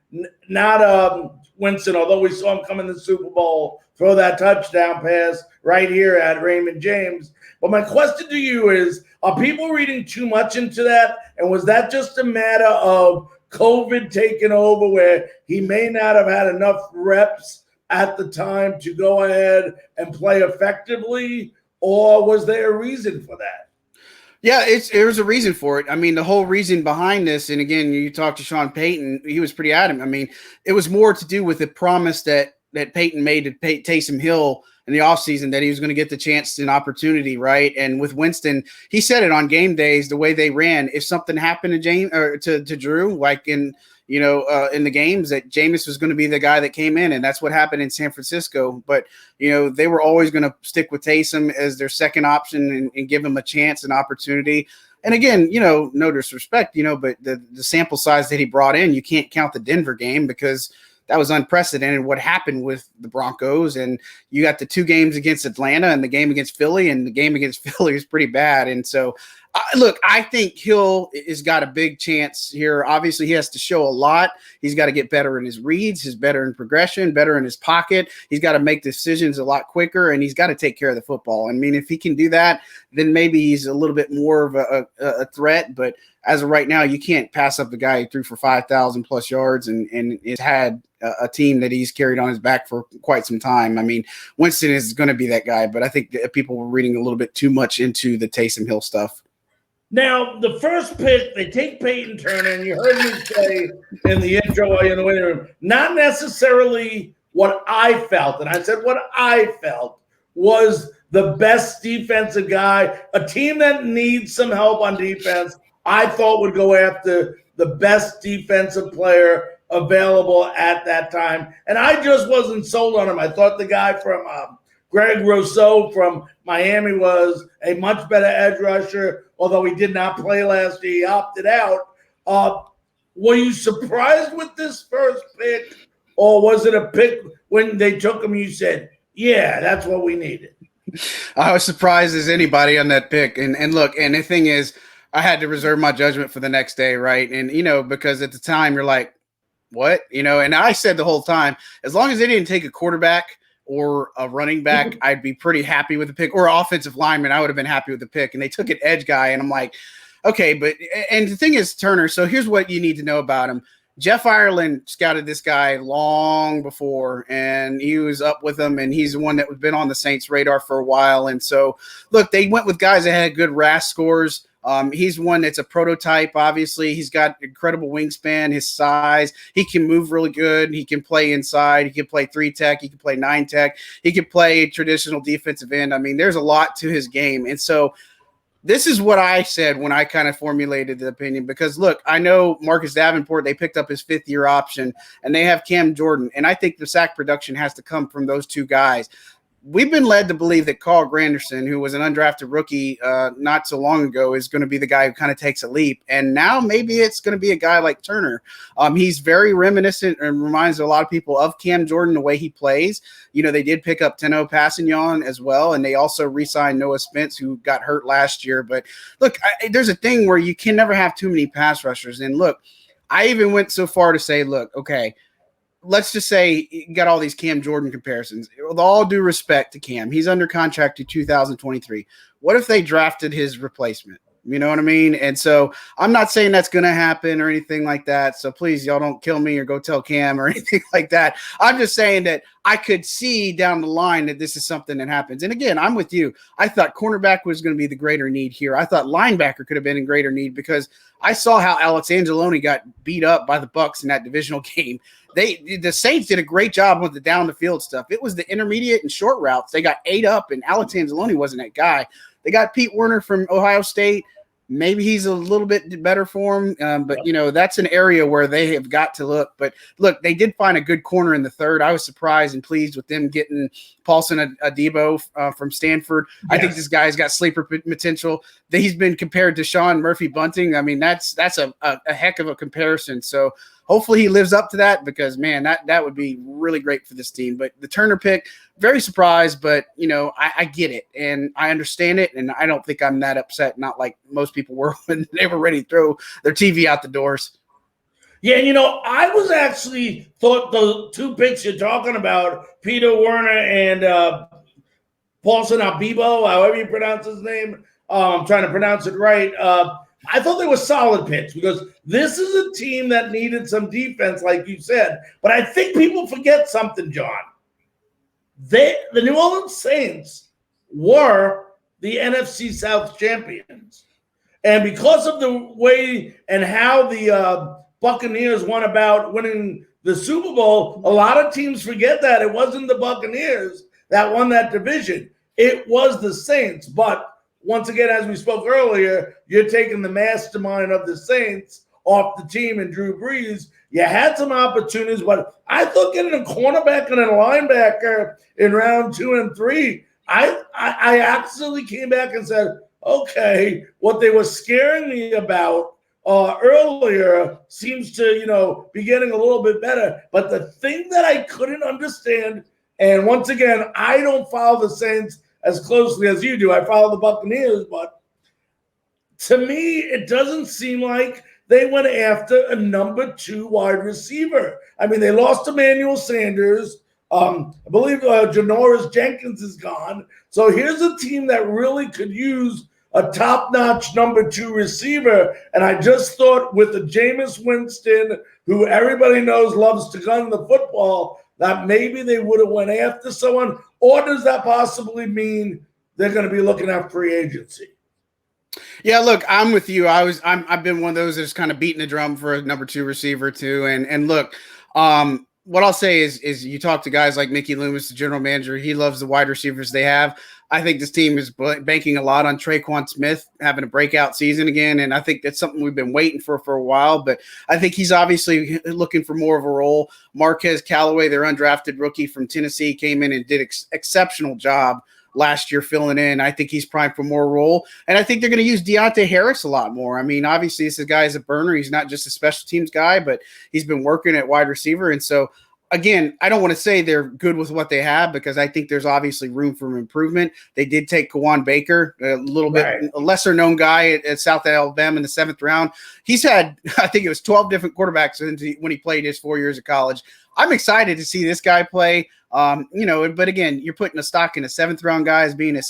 Not Winston, although we saw him come in the Super Bowl, throw that touchdown pass right here at Raymond James. But my question to you is, are people reading too much into that? And was that just a matter of COVID taking over where he may not have had enough reps at the time to go ahead and play effectively? Or was there a reason for that? Yeah, there's a reason for it. I mean, the whole reason behind this, and again, you talked to Sean Payton, he was pretty adamant. I mean, it was more to do with the promise that Payton made to Taysom Hill in the offseason that he was going to get the chance and opportunity, right? And with Winston, he said it on game days, the way they ran. If something happened to Drew, like in the games, that Jameis was going to be the guy that came in, and that's what happened in San Francisco. But they were always going to stick with Taysom as their second option and give him a chance and opportunity. And again, no disrespect, but the sample size that he brought in, you can't count the Denver game because that was unprecedented what happened with the Broncos. And you got the 2 games against Atlanta and the game against Philly, and the game against Philly is pretty bad. And so, look, I think Hill has got a big chance here. Obviously, he has to show a lot. He's got to get better in his reads, better in progression, better in his pocket. He's got to make decisions a lot quicker, and he's got to take care of the football. I mean, if he can do that, then maybe he's a little bit more of a threat. But as of right now, you can't pass up the guy who threw for 5,000 plus yards and has had a team that he's carried on his back for quite some time. I mean, Winston is going to be that guy, but I think that people were reading a little bit too much into the Taysom Hill stuff. Now, the first pick, they take Peyton Turner, and you heard me say in the intro while you're in the waiting room, not necessarily what I felt, and I said what I felt was the best defensive guy, a team that needs some help on defense, I thought would go after the best defensive player available at that time. And I just wasn't sold on him. I thought the guy from Greg Rousseau from Miami was a much better edge rusher, although he did not play last year. He opted out. Were you surprised with this first pick, or was it a pick when they took him you said, yeah, that's what we needed? I was surprised as anybody on that pick. And look, and the thing is, I had to reserve my judgment for the next day, right? And, because at the time you're like, what? And I said the whole time, as long as they didn't take a quarterback or a running back, I'd be pretty happy with the pick, or offensive lineman, I would have been happy with the pick. And they took an edge guy, and I'm like, okay, and the thing is, Turner, so here's what you need to know about him. Jeff Ireland scouted this guy long before, and he was up with him, and he's the one that has been on the Saints' radar for a while. And so, look, they went with guys that had good RAS scores. He's one that's a prototype, obviously. He's got incredible wingspan, his size. He can move really good. He can play inside. He can play 3-tech. He can play 9-tech. He can play traditional defensive end. I mean, there's a lot to his game. And so this is what I said when I kind of formulated the opinion, because, look, I know Marcus Davenport, they picked up his 5th-year option, and they have Cam Jordan, and I think the sack production has to come from those two guys. We've been led to believe that Carl Granderson, who was an undrafted rookie not so long ago, is going to be the guy who kind of takes a leap. And now maybe it's going to be a guy like Turner. He's very reminiscent and reminds a lot of people of Cam Jordan, the way he plays. They did pick up Teno Passignon as well, and they also re-signed Noah Spence, who got hurt last year. But, look, there's a thing where you can never have too many pass rushers. And, look, I even went so far to say, look, okay, let's just say you got all these Cam Jordan comparisons. With all due respect to Cam, he's under contract to 2023. What if they drafted his replacement? You know what I mean? And so I'm not saying that's going to happen or anything like that. So please, y'all don't kill me or go tell Cam or anything like that. I'm just saying that I could see down the line that this is something that happens. And again, I'm with you. I thought cornerback was going to be the greater need here. I thought linebacker could have been in greater need, because I saw how Alex Anzalone got beat up by the Bucs in that divisional game. The Saints did a great job with the down the field stuff. It was the intermediate and short routes. They got ate up, and Alex Anzalone wasn't that guy. They got Pete Werner from Ohio State. Maybe he's a little bit better for him, but that's an area where they have got to look. But look, they did find a good corner in the 3rd. I was surprised and pleased with them getting Paulson Adebo from Stanford. Yes. I think this guy's got sleeper potential. He's been compared to Sean Murphy-Bunting. I mean, that's a heck of a comparison. So hopefully he lives up to that, because, man, that would be really great for this team. But the Turner pick, very surprised, but, I get it, and I understand it, and I don't think I'm that upset, not like most people were when they were ready to throw their TV out the doors. Yeah, I was actually thought the 2 picks you're talking about, Peter Werner and Paulson Adebo, however you pronounce his name, I'm trying to pronounce it right, I thought they were solid picks, because this is a team that needed some defense, like you said. But I think people forget something, John. The New Orleans Saints were the NFC South champions. And because of the way and how the Buccaneers went about winning the Super Bowl, a lot of teams forget that. It wasn't the Buccaneers that won that division. It was the Saints. But once again, as we spoke earlier, you're taking the mastermind of the Saints off the team and Drew Brees. You had some opportunities, but I thought getting a cornerback and a linebacker in round 2 and 3, I actually came back and said, okay, what they were scaring me about earlier seems to, be getting a little bit better. But the thing that I couldn't understand, and once again, I don't follow the Saints as closely as you do. I follow the Buccaneers, but to me, it doesn't seem like they went after a number 2 wide receiver. I mean, they lost Emmanuel Sanders. I believe Janoris Jenkins is gone. So here's a team that really could use a top-notch number 2 receiver. And I just thought with the Jameis Winston, who everybody knows loves to gun the football, that maybe they would have went after someone. Or does that possibly mean they're going to be looking at free agency? Yeah, look, I'm with you. I've been one of those that's kind of beating the drum for a number 2 receiver too. And look, what I'll say is you talk to guys like Mickey Loomis, the general manager, he loves the wide receivers they have. I think this team is banking a lot on Traquan Smith having a breakout season again, and I think that's something we've been waiting for a while, but I think he's obviously looking for more of a role. Marquez Callaway, their undrafted rookie from Tennessee, came in and did exceptional job last year filling in. I think he's primed for more role. And I think they're going to use Deontay Harris a lot more. I mean, obviously this guy is a burner. He's not just a special teams guy, but he's been working at wide receiver. And so, again, I don't want to say they're good with what they have because I think there's obviously room for improvement. They did take Kawan Baker, a little bit a lesser known guy at South Alabama in the 7th round. He's had, I think it was 12 different quarterbacks when he played his 4 years of college. I'm excited to see this guy play. But again, you're putting a stock in a 7th round guy as being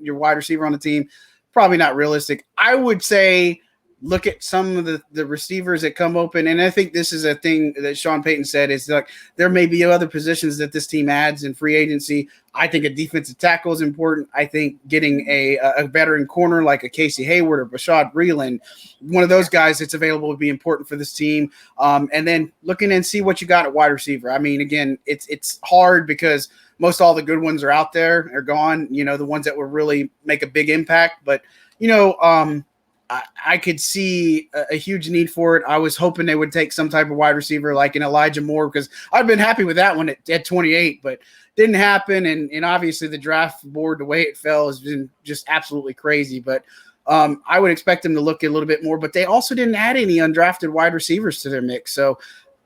your wide receiver on the team. Probably not realistic. I would say look at some of the receivers that come open. And I think this is a thing that Sean Payton said is like there may be other positions that this team adds in free agency. I think a defensive tackle is important. I think getting a veteran corner like a Casey Hayward or Bashad Breeland, one of those guys that's available would be important for this team. And then looking and see what you got at wide receiver. I mean, again, it's hard because most all the good ones are out there, are gone, the ones that will really make a big impact. But, I could see a huge need for it. I was hoping they would take some type of wide receiver like an Elijah Moore because I'd been happy with that one at 28, but didn't happen. And obviously the draft board, the way it fell has been just absolutely crazy. But I would expect them to look a little bit more, but they also didn't add any undrafted wide receivers to their mix. So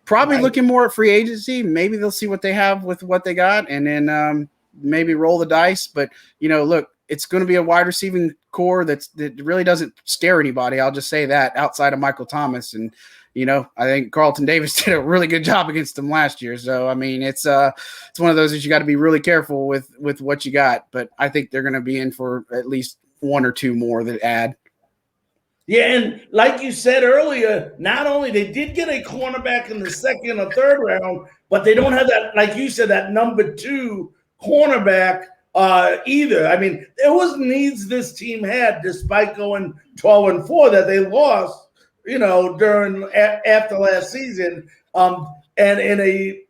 probably looking more at free agency. Maybe they'll see what they have with what they got and then maybe roll the dice. But, look, it's going to be a wide receiving core that really doesn't scare anybody. I'll just say that outside of Michael Thomas. And, I think Carlton Davis did a really good job against them last year. So, I mean, it's one of those that you got to be really careful with what you got. But I think they're going to be in for at least 1 or 2 more that add. Yeah, and like you said earlier, not only they did get a cornerback in the 2nd or 3rd round, but they don't have that, like you said, that number 2 cornerback either. I mean, there was needs this team had despite going 12-4 that they lost, after last season. And in a,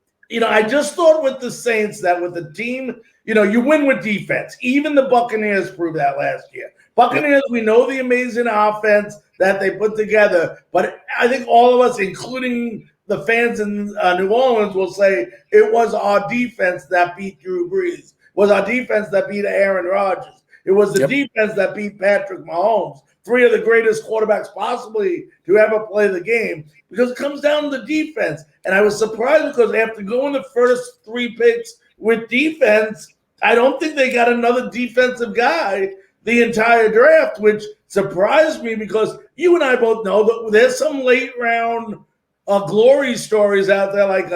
I just thought with the Saints that with the team, you win with defense. Even the Buccaneers proved that last year. Buccaneers, we know the amazing offense that they put together, but I think all of us, including the fans in New Orleans, will say it was our defense that beat Drew Brees. Was our defense that beat Aaron Rodgers. It was the defense that beat Patrick Mahomes, 3 of the greatest quarterbacks possibly to ever play the game, because it comes down to the defense. And I was surprised because after going the first 3 picks with defense, I don't think they got another defensive guy the entire draft, which surprised me because you and I both know that there's some late round glory stories out there like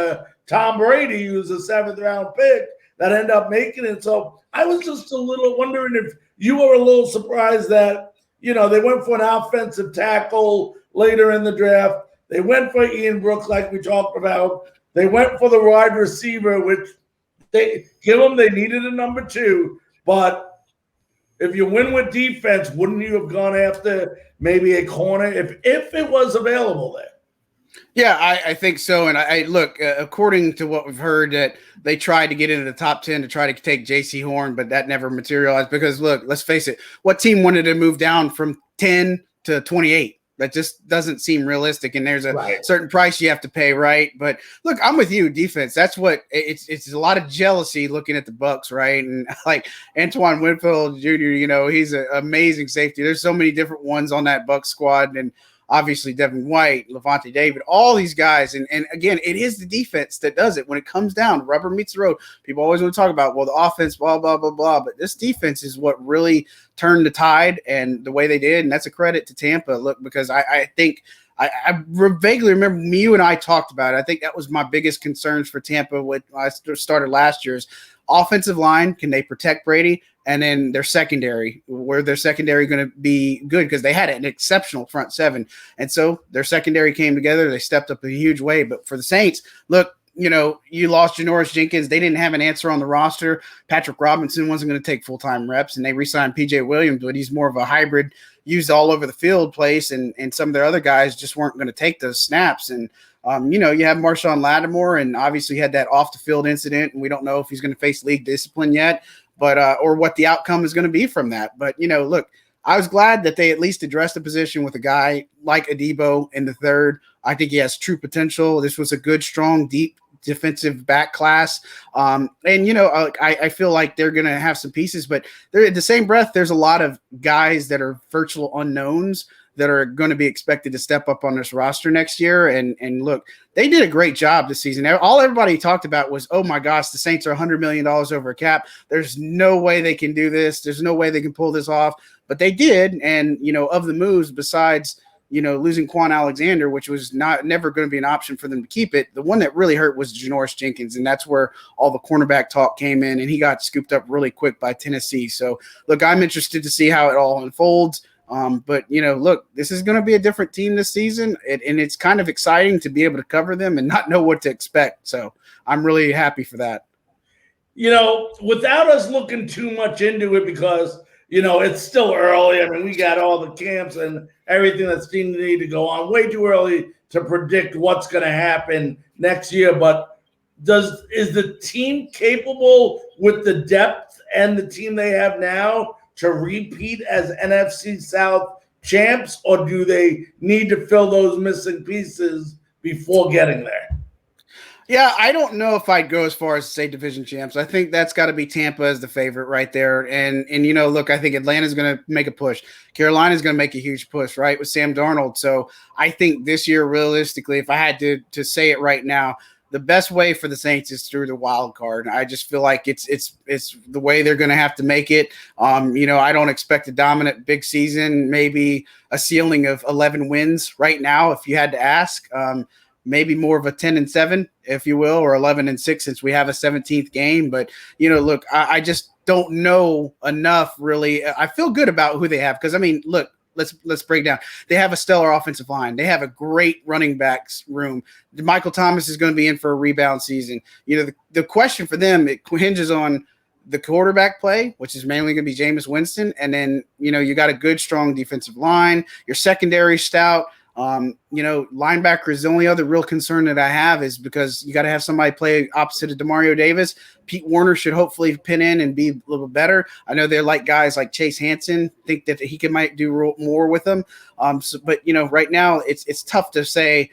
Tom Brady, who's a 7th round pick, that end up making it. So I was just a little wondering if you were a little surprised that, they went for an offensive tackle later in the draft. They went for Ian Brooks, like we talked about. They went for the wide receiver, which they needed a number 2. But if you win with defense, wouldn't you have gone after maybe a corner if it was available there? Yeah, I think so. And I look, according to what we've heard, that they tried to get into the top 10 to try to take J.C. Horn, but that never materialized because, look, let's face it, what team wanted to move down from 10 to 28? That just doesn't seem realistic, and there's a certain price you have to pay, right? But look, I'm with you, defense. That's what it's a lot of jealousy looking at the Bucs, right? And like Antoine Winfield Jr., he's an amazing safety. There's so many different ones on that Bucs squad, and obviously Devin White, Levante David, all these guys. And again, it is the defense that does it. When it comes down, rubber meets the road. People always want to talk about, well, the offense, blah, blah, blah, blah. But this defense is what really turned the tide and the way they did. And that's a credit to Tampa. Look, because I think I vaguely remember you and I talked about it. I think that was my biggest concerns for Tampa when I started last year's offensive line. Can they protect Brady? And then their secondary, where their secondary going to be good because they had an exceptional front 7. And so their secondary came together. They stepped up in a huge way. But for the Saints, look, you lost Janoris Jenkins. They didn't have an answer on the roster. Patrick Robinson wasn't going to take full-time reps, and they re-signed P.J. Williams, but he's more of a hybrid, used all over the field place, and some of their other guys just weren't going to take those snaps. And you have Marshawn Lattimore, and obviously had that off the field incident, and we don't know if he's going to face league discipline yet, but or what the outcome is going to be from that. But look, I was glad that they at least addressed the position with a guy like Adebo in the third. I think he has true potential. This was a good, strong, deep defensive back class. I feel like they're going to have some pieces, but in the same breath, there's a lot of guys that are virtual unknowns that are going to be expected to step up on this roster next year. And look, they did a great job this season. All everybody talked about was, oh my gosh, the Saints are $100 million over cap. There's no way they can do this. There's no way they can pull this off, but they did. And, of the moves, besides, losing Quan Alexander, which was never going to be an option for them to keep it, the one that really hurt was Janoris Jenkins. And that's where all the cornerback talk came in, and he got scooped up really quick by Tennessee. So look, I'm interested to see how it all unfolds. But look, this is going to be a different team this season, and it's kind of exciting to be able to cover them and not know what to expect. So I'm really happy for that. Without us looking too much into it, because it's still early. I mean, we got all the camps and everything that's need to go on. Way too early to predict what's going to happen next year. But is the team capable with the depth and the team they have now to repeat as NFC South champs, or do they need to fill those missing pieces before getting there? Yeah, I don't know if I'd go as far as to say division champs. I think that's got to be Tampa as the favorite right there. And look, I think Atlanta's going to make a push. Carolina's going to make a huge push, right, with Sam Darnold. So I think this year, realistically, if I had to say it right now, the best way for the Saints is through the wild card. I just feel like it's the way they're going to have to make it. I don't expect a dominant big season, maybe a ceiling of 11 wins right now, if you had to ask. Maybe more of a 10-7, if you will, or 11-6 since we have a 17th game. But, look, I just don't know enough really. I feel good about who they have because, look, let's break down. They have a stellar offensive line. They have a great running backs room. Michael Thomas is going to be in for a rebound season. The question for them, it hinges on the quarterback play, which is mainly going to be Jameis Winston. And then, you got a good, strong defensive line. Your secondary stout. Linebacker is the only other real concern that I have, is because you got to have somebody play opposite of Demario Davis. Pete Werner should hopefully pin in and be a little better. I know they're like guys like Chase Hansen, think that he might do more with them. But right now it's tough to say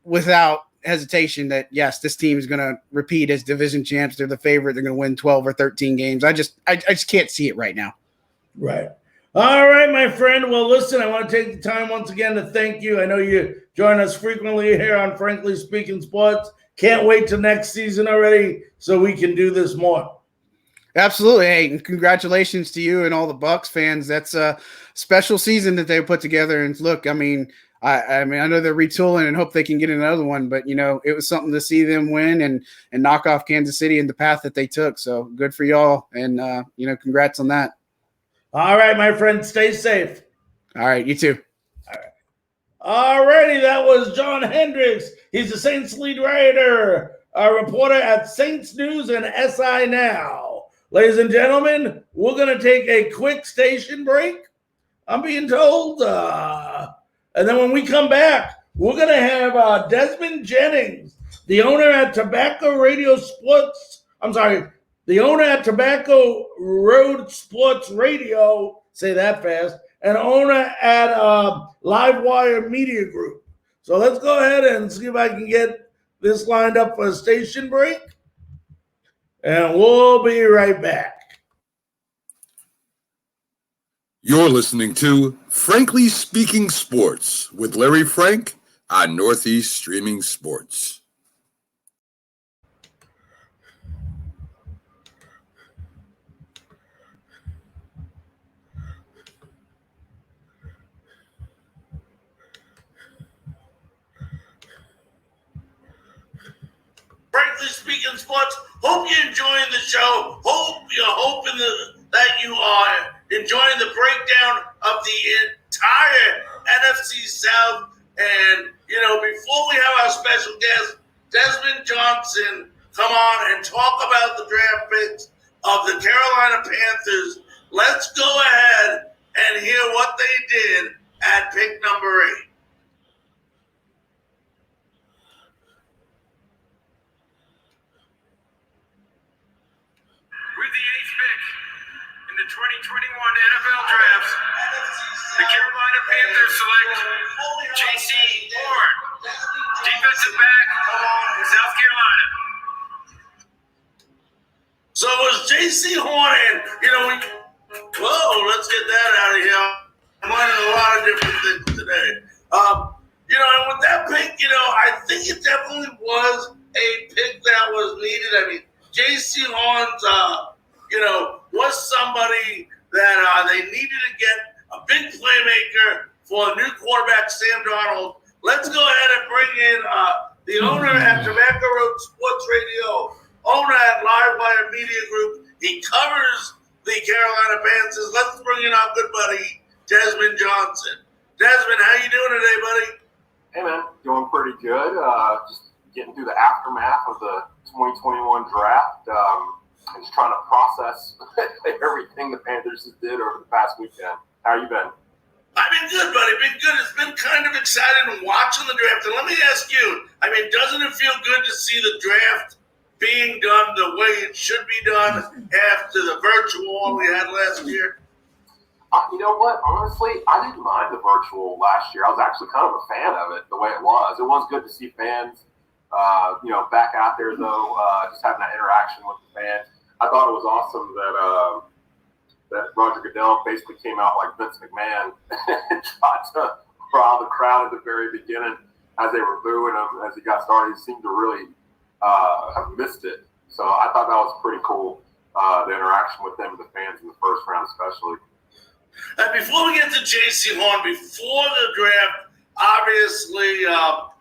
without hesitation that yes, this team is going to repeat as division champs. They're the favorite. They're going to win 12 or 13 games. I just can't see it right now. Right. All right, my friend. Well, listen, I want to take the time once again to thank you. I know you join us frequently here on Frankly Speaking Sports. Can't wait till next season already so we can do this more. Absolutely. Hey, and congratulations to you and all the Bucs fans. That's a special season that they put together. And look, I know they're retooling and hope they can get another one, but it was something to see them win and knock off Kansas City in the path that they took. So good for y'all. And congrats on that. All right, my friend, stay safe. All right, you too. All righty, that was John Hendricks. He's the Saints lead writer, a reporter at Saints News and SI Now. Ladies and gentlemen, we're going to take a quick station break, I'm being told. And then when we come back, we're going to have Desmond Jennings, the owner at Tobacco Road Sports Radio, say that fast, and owner at Livewire Media Group. So let's go ahead and see if I can get this lined up for a station break. And we'll be right back. You're listening to Frankly Speaking Sports with Larry Frank on Northeast Streaming Sports. Frankly Speaking Sports, hope you're enjoying the show. Hope you're hoping that you are enjoying the breakdown of the entire NFC South. And, before we have our special guest, Desmond Johnson, come on and talk about the draft picks of the Carolina Panthers, let's go ahead and hear what they did at pick number 8. With the 8th pick in the 2021 NFL Draft, the Carolina Panthers select J.C. Horn, defensive back, South Carolina. So it was J.C. Horn, and, let's get that out of here. I'm learning a lot of different things today. And with that pick, I think it definitely was a pick that was needed. I mean, J.C. Horn's, was somebody that they needed to get a big playmaker for a new quarterback, Sam Darnold. Let's go ahead and bring in the owner at Tobacco Road Sports Radio, owner at Live Wire Media Group. He covers the Carolina Panthers. Let's bring in our good buddy, Desmond Johnson. Desmond, how you doing today, buddy? Hey, man, doing pretty good. Just getting through the aftermath of the 2021 draft. And just trying to process everything the Panthers did over the past weekend. How you been? I've been good, buddy. Been good. It's been kind of exciting watching the draft. And let me ask you, doesn't it feel good to see the draft being done the way it should be done after the virtual one we had last year? You know what? Honestly, I didn't mind the virtual last year. I was actually kind of a fan of it, the way it was. It was good to see fans, back out there, though, just having that interaction with the fans. I thought it was awesome that Roger Goodell basically came out like Vince McMahon and tried to rile the crowd at the very beginning as they were booing him as he got started. He seemed to really have missed it. So I thought that was pretty cool, the interaction with them and the fans in the first round especially. Before we get to J.C. Horn, before the draft, obviously,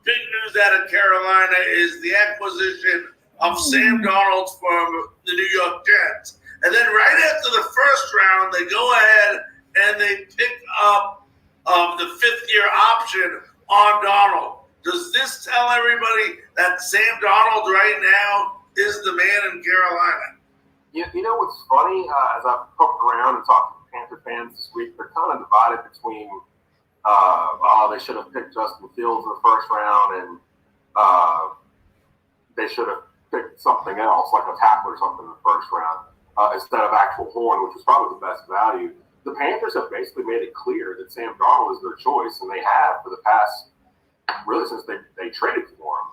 big news out of Carolina is the acquisition of Sam Darnold from the New York Jets. And then right after the first round, they go ahead and they pick up the fifth-year option on Darnold. Does this tell everybody that Sam Darnold right now is the man in Carolina? You know what's funny? As I've poked around and talked to Panther fans this week, they're kind of divided between, they should have picked Justin Fields in the first round and they should have picked something else, like a tackle or something in the first round, instead of actual Horn, which was probably the best value. The Panthers have basically made it clear that Sam Darnold is their choice, and they have for the past, really since they traded for him.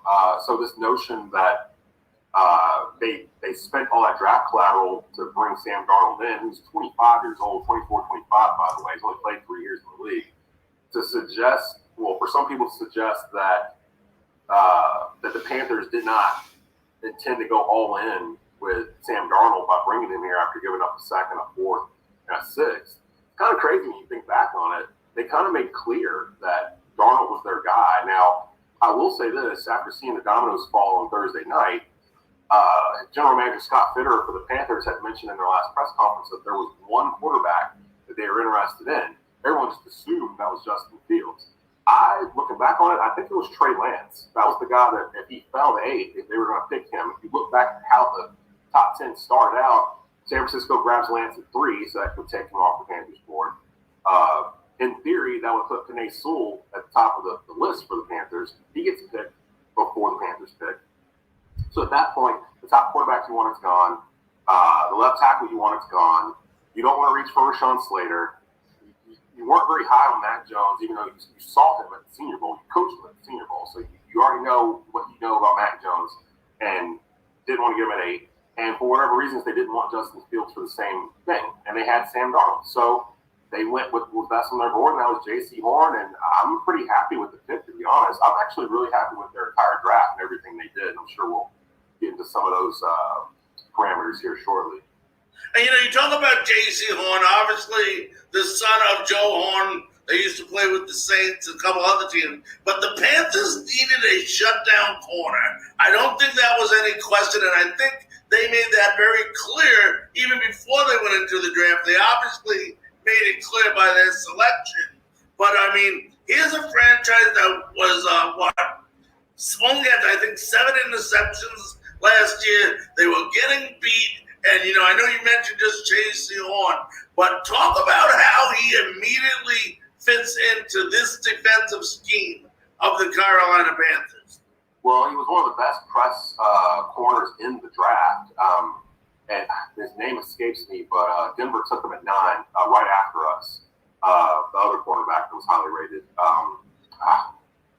So this notion that they spent all that draft collateral to bring Sam Darnold in, who's 25 years old, 24, 25, by the way. He's only played 3 years in the league. To suggest, for some people to suggest that the Panthers did not intend to go all in with Sam Darnold by bringing him here after giving up a second, a fourth, and a sixth. It's kind of crazy when you think back on it. They kind of made clear that Darnold was their guy. Now, I will say this, after seeing the dominoes fall on Thursday night, General Manager Scott Fitterer for the Panthers had mentioned in their last press conference that there was one quarterback that they were interested in. Everyone just assumed that was Justin Fields. Looking back on it, I think it was Trey Lance. That was the guy that if he fell to 8, if they were going to pick him. If you look back at how the top 10 started out, San Francisco grabs Lance at 3, so that could take him off the Panthers board. In theory, that would put Penei Sewell at the top of the list for the Panthers. He gets picked before the Panthers pick. So at that point, the top quarterback you want is gone. The left tackle you want is gone. You don't want to reach for Rashawn Slater. You weren't very high on Mac Jones, even though you saw him at the Senior Bowl. You coached him at the Senior Bowl. So you already know what you know about Mac Jones and didn't want to give him an 8. And for whatever reasons, they didn't want Justin Fields for the same thing. And they had Sam Darnold. So they went with best on their board, and that was J.C. Horn. And I'm pretty happy with the pick, to be honest. I'm actually really happy with their entire draft and everything they did. I'm sure we'll get into some of those parameters here shortly. And, you talk about J.C. Horn, obviously the son of Joe Horn. They used to play with the Saints and a couple other teams. But the Panthers needed a shutdown corner. I don't think that was any question, and I think they made that very clear even before they went into the draft. They obviously made it clear by their selection. But, here's a franchise that was, only had, I think, 7 interceptions last year. They were getting beat, And, I know you mentioned just J.C. Horn, but talk about how he immediately fits into this defensive scheme of the Carolina Panthers. Well, he was one of the best press corners in the draft. And his name escapes me, but Denver took him at 9, right after us. The other cornerback that was highly rated. I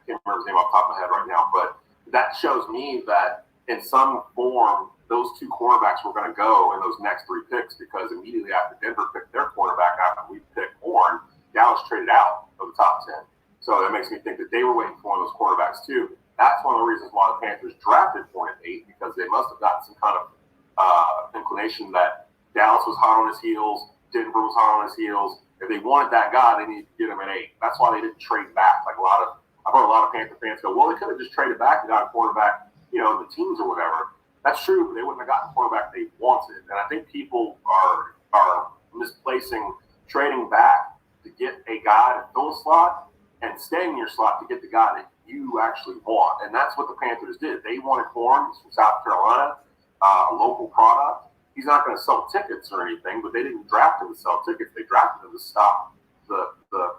can't remember his name off the top of my head right now, but that shows me that in some form, those two cornerbacks were going to go in those next 3 picks, because immediately after Denver picked their cornerback, after we picked Horn, Dallas traded out of the top 10. So that makes me think that they were waiting for one of those cornerbacks too. That's one of the reasons why the Panthers drafted Horn at 8, because they must have gotten some kind of inclination that Dallas was hot on his heels, Denver was hot on his heels. If they wanted that guy, they needed to get him at 8. That's why they didn't trade back. I've heard a lot of Panther fans go, well, they could have just traded back and got a quarterback, the teams or whatever. That's true, but they wouldn't have gotten the quarterback they wanted. And I think people are misplacing trading back to get a guy to fill a slot and staying in your slot to get the guy that you actually want. And that's what the Panthers did. They wanted Horn from South Carolina, a local product. He's not going to sell tickets or anything, but they didn't draft him to sell tickets. They drafted him to stop the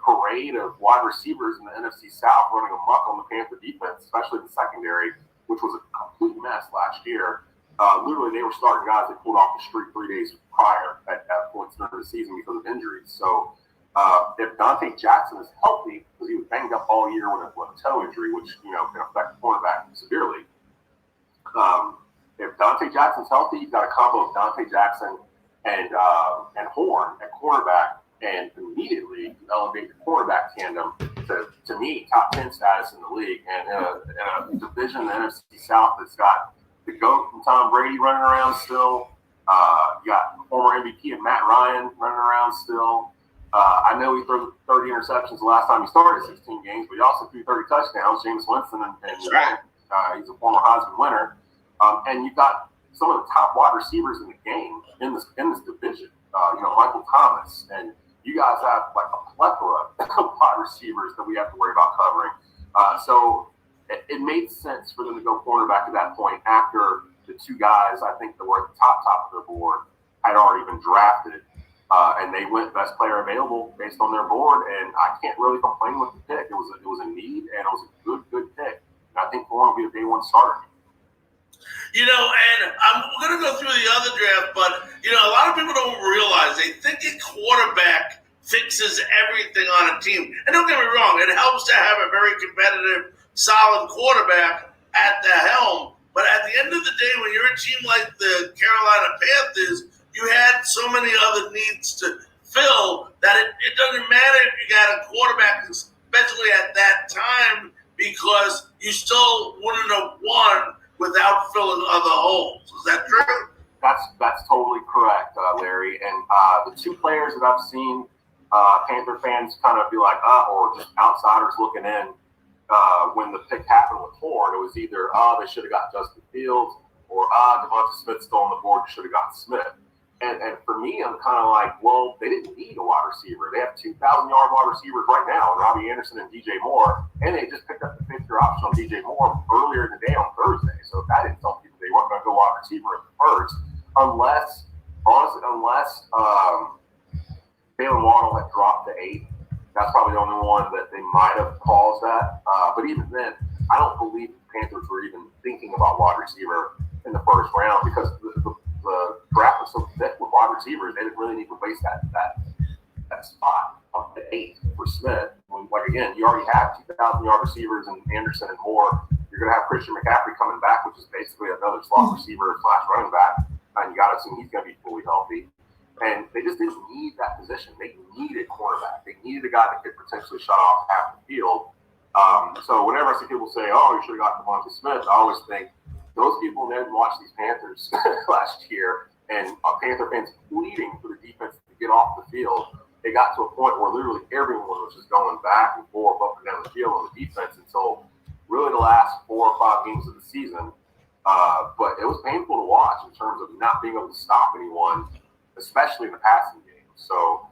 parade of wide receivers in the NFC South running amok on the Panther defense, especially the secondary, which was a complete mess last year. Literally, they were starting guys that pulled off the street 3 days prior at points during the season because of injuries. So if Dante Jackson is healthy, because he was banged up all year with a toe injury, which can affect the cornerback severely. If Dante Jackson's healthy, you've got a combo of Dante Jackson and Horn at cornerback, and immediately elevate the cornerback tandem to me, top 10 status in the league. And in a division, the NFC South, that's got the GOAT and Tom Brady running around still. You got former MVP and Matt Ryan running around still. I know he threw 30 interceptions the last time he started 16 games, but he also threw 30 touchdowns. James Winston, he's a former Heisman winner. And you've got some of the top wide receivers in the game in this division. Michael Thomas, and you guys have like a plethora of wide receivers that we have to worry about covering. So it made sense for them to go cornerback at that point after the 2 guys I think that were at the top of their board had already been drafted. And they went best player available based on their board, and I can't really complain with the pick. It was a need, and it was a good pick. And I think Horn will be a day 1 starter. And I'm going to go through the other draft, but, a lot of people don't realize they think a quarterback fixes everything on a team. And don't get me wrong, it helps to have a very competitive, solid quarterback at the helm. But at the end of the day, when you're a team like the Carolina Panthers, you had so many other needs to fill that it doesn't matter if you got a quarterback, especially at that time, because you still wouldn't have won without filling other holes. Is that true? That's totally correct, Larry. And the 2 players that I've seen Panther fans kind of be like, or just outsiders looking in when the pick happened with Horn, it was either, they should have got Justin Fields, or Devonta Smith's still on the board, you should have got Smith. And for me, I'm kind of like, well, they didn't need a wide receiver. They have 2,000-yard wide receivers right now, Robbie Anderson and DJ Moore, and they just picked up the 5th-year option on DJ Moore earlier in the day on Thursday. So that didn't tell people they weren't going to go wide receiver at the first, unless Jalen Waddle had dropped to 8. That's probably the only one that they might have caused that. But even then, I don't believe the Panthers were even thinking about wide receiver in the first round, because the draft was so thick with wide receivers, they didn't really need to waste that spot on the 8 for Smith. Again, you already have 2,000-yard receivers and Anderson and Moore. You're going to have Christian McCaffrey coming back, which is basically another slot receiver / running back, and you got to assume he's going to be fully healthy. And they just didn't need that position. They needed cornerback. They needed a guy that could potentially shut off half the field. So whenever I see people say, you should have got Devonta Smith, I always think, those people didn't watch these Panthers last year, and Panther fans pleading for the defense to get off the field. It got to a point where literally everyone was just going back and forth up and down the field on the defense until really the last 4 or 5 games of the season. But it was painful to watch in terms of not being able to stop anyone, especially in the passing game. So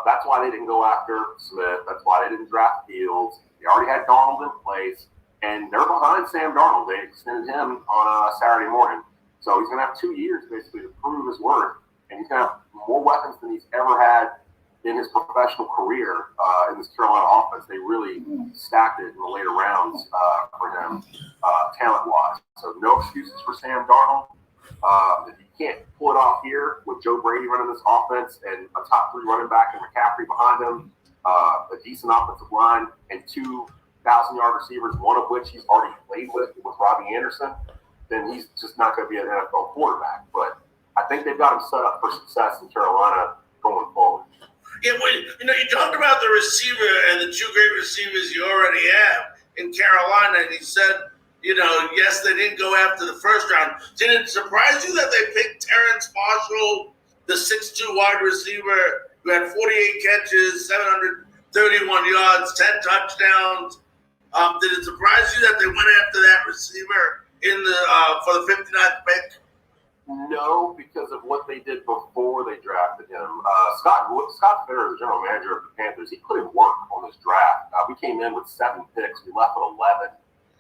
that's why they didn't go after Smith. That's why they didn't draft Fields. They already had Darnold in place. And they're behind Sam Darnold. They extended him on Saturday morning. So he's going to have 2 years basically to prove his worth, and he's going to have more weapons than he's ever had in his professional career in this Carolina offense. They really stacked it in the later rounds for him, talent-wise. So no excuses for Sam Darnold. If you can't pull it off here with Joe Brady running this offense and a top 3 running back and McCaffrey behind him, a decent offensive line, and 2 1,000-yard receivers, one of which he's already played with Robbie Anderson, then he's just not going to be an NFL quarterback. But I think they've got him set up for success in Carolina going forward. Yeah, well, you talked about the receiver and the 2 great receivers you already have in Carolina, and he said, yes, they didn't go after the first round. Did it surprise you that they picked Terrence Marshall, the 6'2" wide receiver who had 48 catches, 731 yards, 10 touchdowns? Did it surprise you that they went after that receiver for the 59th pick? No, because of what they did before they drafted him. Scott Fitter, the general manager of the Panthers, he put in work on this draft. We came in with 7 picks. We left with 11.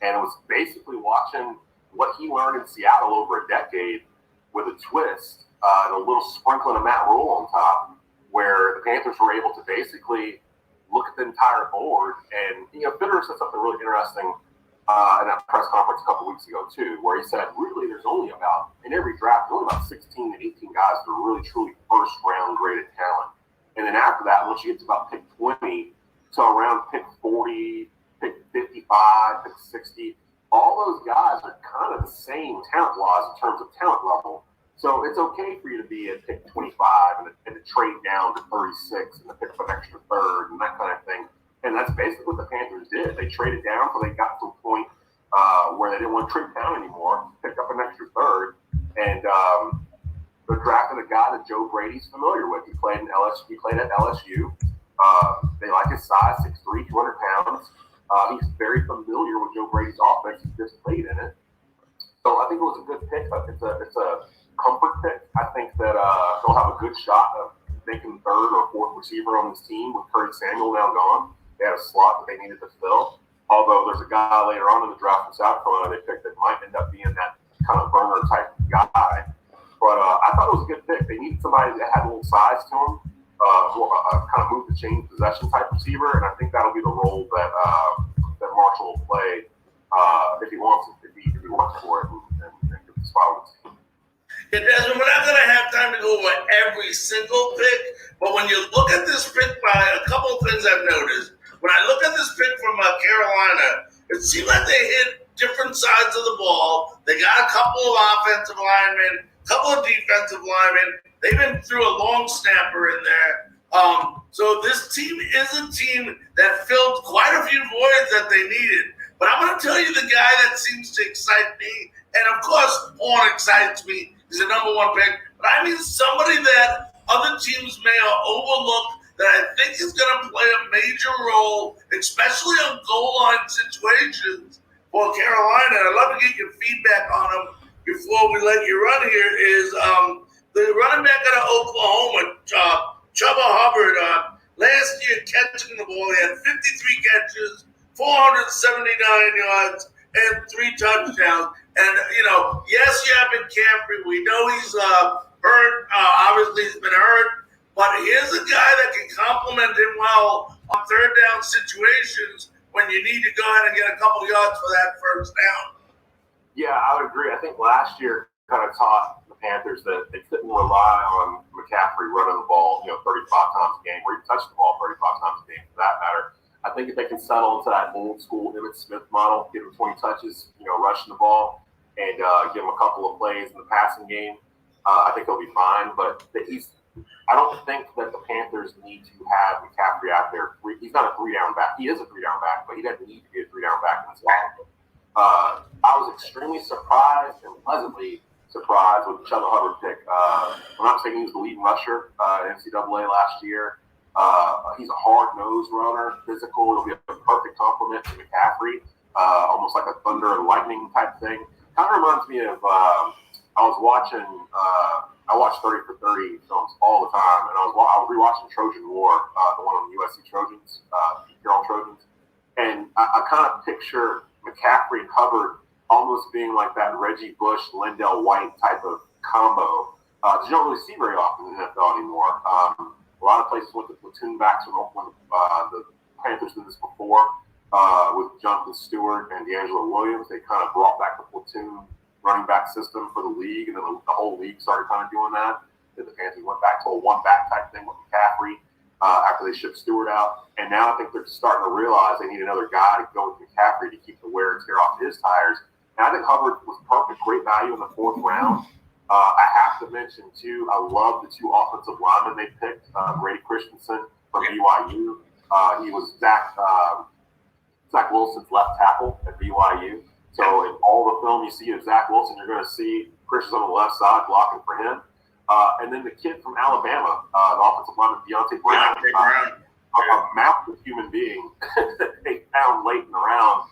And it was basically watching what he learned in Seattle over a decade with a twist and a little sprinkling of Matt Rule on top, where the Panthers were able to basically look at the entire board. And, Fitter said something really interesting in that press conference a couple weeks ago, too, where he said, really, there's only about, in every draft, only about 16 to 18 guys that are really, truly first-round graded talent. And then after that, once you get to about pick 20 to around pick 40, pick 55, pick 60, all those guys are kind of the same talent-wise in terms of talent level. So it's okay for you to be at pick 25 and to trade down to 36 and to pick up an extra third and that kind of thing. And that's basically what the Panthers did. They traded down until they got to a point where they didn't want to trade down anymore, picked up an extra third, and they're drafting a guy that Joe Brady's familiar with. He played at LSU. They like his size, 6'3", 200 pounds. He's very familiar with Joe Brady's offense. He just played in it. So I think it was a good pick. It's a comfort pick. I think that they'll have a good shot of making 3rd or 4th receiver on this team with Curtis Samuel now gone. They had a slot that they needed to fill. Although there's a guy later on in the draft from South Carolina they picked that might end up being that kind of burner type guy. But I thought it was a good pick. They needed somebody that had a little size to him, kind of move the chain possession type receiver, and I think that'll be the role that Marshall will play if he wants it, if he wants for it, and get the spot with the team. Yeah, Desmond, we're not going to have time to go over every single pick, but when you look at this pick, by a couple of things I've noticed. When I look at this pick from Carolina, it seemed like they hit different sides of the ball. They got a couple of offensive linemen, a couple of defensive linemen. They even threw a long snapper in there. So this team is a team that filled quite a few voids that they needed. But I'm going to tell you the guy that seems to excite me, and of course, Horn excites me. He's the number 1 pick. But I mean somebody that other teams may have overlooked that I think is going to play a major role, especially on goal line situations for Carolina. I'd love to get your feedback on him before we let you run here. Is the running back out of Oklahoma, Chuba Hubbard, last year catching the ball. He had 53 catches, 479 yards, and 3 touchdowns. And, yes, you have McCaffrey. We know he's hurt. Obviously, he's been hurt. But here's a guy that can complement him well on 3rd down situations when you need to go ahead and get a couple yards for that first down. Yeah, I would agree. I think last year kind of taught the Panthers that they couldn't rely on McCaffrey running the ball, 35 times a game, or even touch the ball 35 times a game for that matter. I think if they can settle into that old school Emmitt Smith model, give him 20 touches, rushing the ball, and give him a couple of plays in the passing game, I think he'll be fine. But I don't think that the Panthers need to have McCaffrey out there. He's not a 3-down back. He is a 3-down back, but he doesn't need to be a 3-down back in this game. I was extremely surprised and pleasantly surprised with the Chuba Hubbard pick. I'm not saying he was the leading rusher in NCAA last year. He's a hard-nosed runner, physical. It'll be a perfect complement to McCaffrey, almost like a thunder and lightning type thing. Kind of reminds me of I watch 30 for 30 films all the time, and I was rewatching Trojan War, the one on the USC Trojans, Carroll Trojans, and I kind of picture McCaffrey and Hubbard almost being like that Reggie Bush, Lindell White type of combo. You don't really see very often in the NFL anymore. A lot of places went to platoon backs when the Panthers did this before with Jonathan Stewart and D'Angelo Williams. They kind of brought back the platoon running back system for the league, and then the whole league started kind of doing that. Then the Panthers went back to a one-back type thing with McCaffrey after they shipped Stewart out. And now I think they're starting to realize they need another guy to go with McCaffrey to keep the wear and tear off his tires. And I think Hubbard was perfect, great value in the 4th round. I have to mention, too, I love the 2 offensive linemen they picked. Brady Christensen from BYU. He was Zach Wilson's left tackle at BYU. So in all the film you see of Zach Wilson, you're going to see Christian on the left side blocking for him. And then the kid from Alabama, the offensive lineman, Deontay Brown. A massive human being that they found late in the round.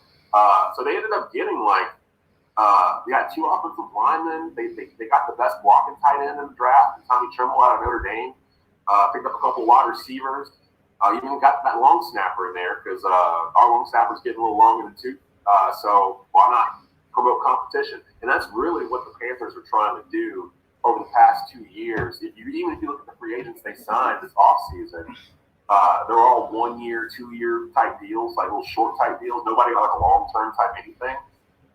So they ended up getting they got 2 offensive linemen. They got the best blocking tight end in the draft, Tommy Tremble out of Notre Dame. Picked up a couple wide receivers. Even got that long snapper in there because our long snapper's getting a little long in the tooth. So why not promote competition? And that's really what the Panthers are trying to do over the past 2 years. If you look at the free agents they signed this offseason, they're all 1 year, 2 year type deals, like little short type deals. Nobody got like a long term type anything.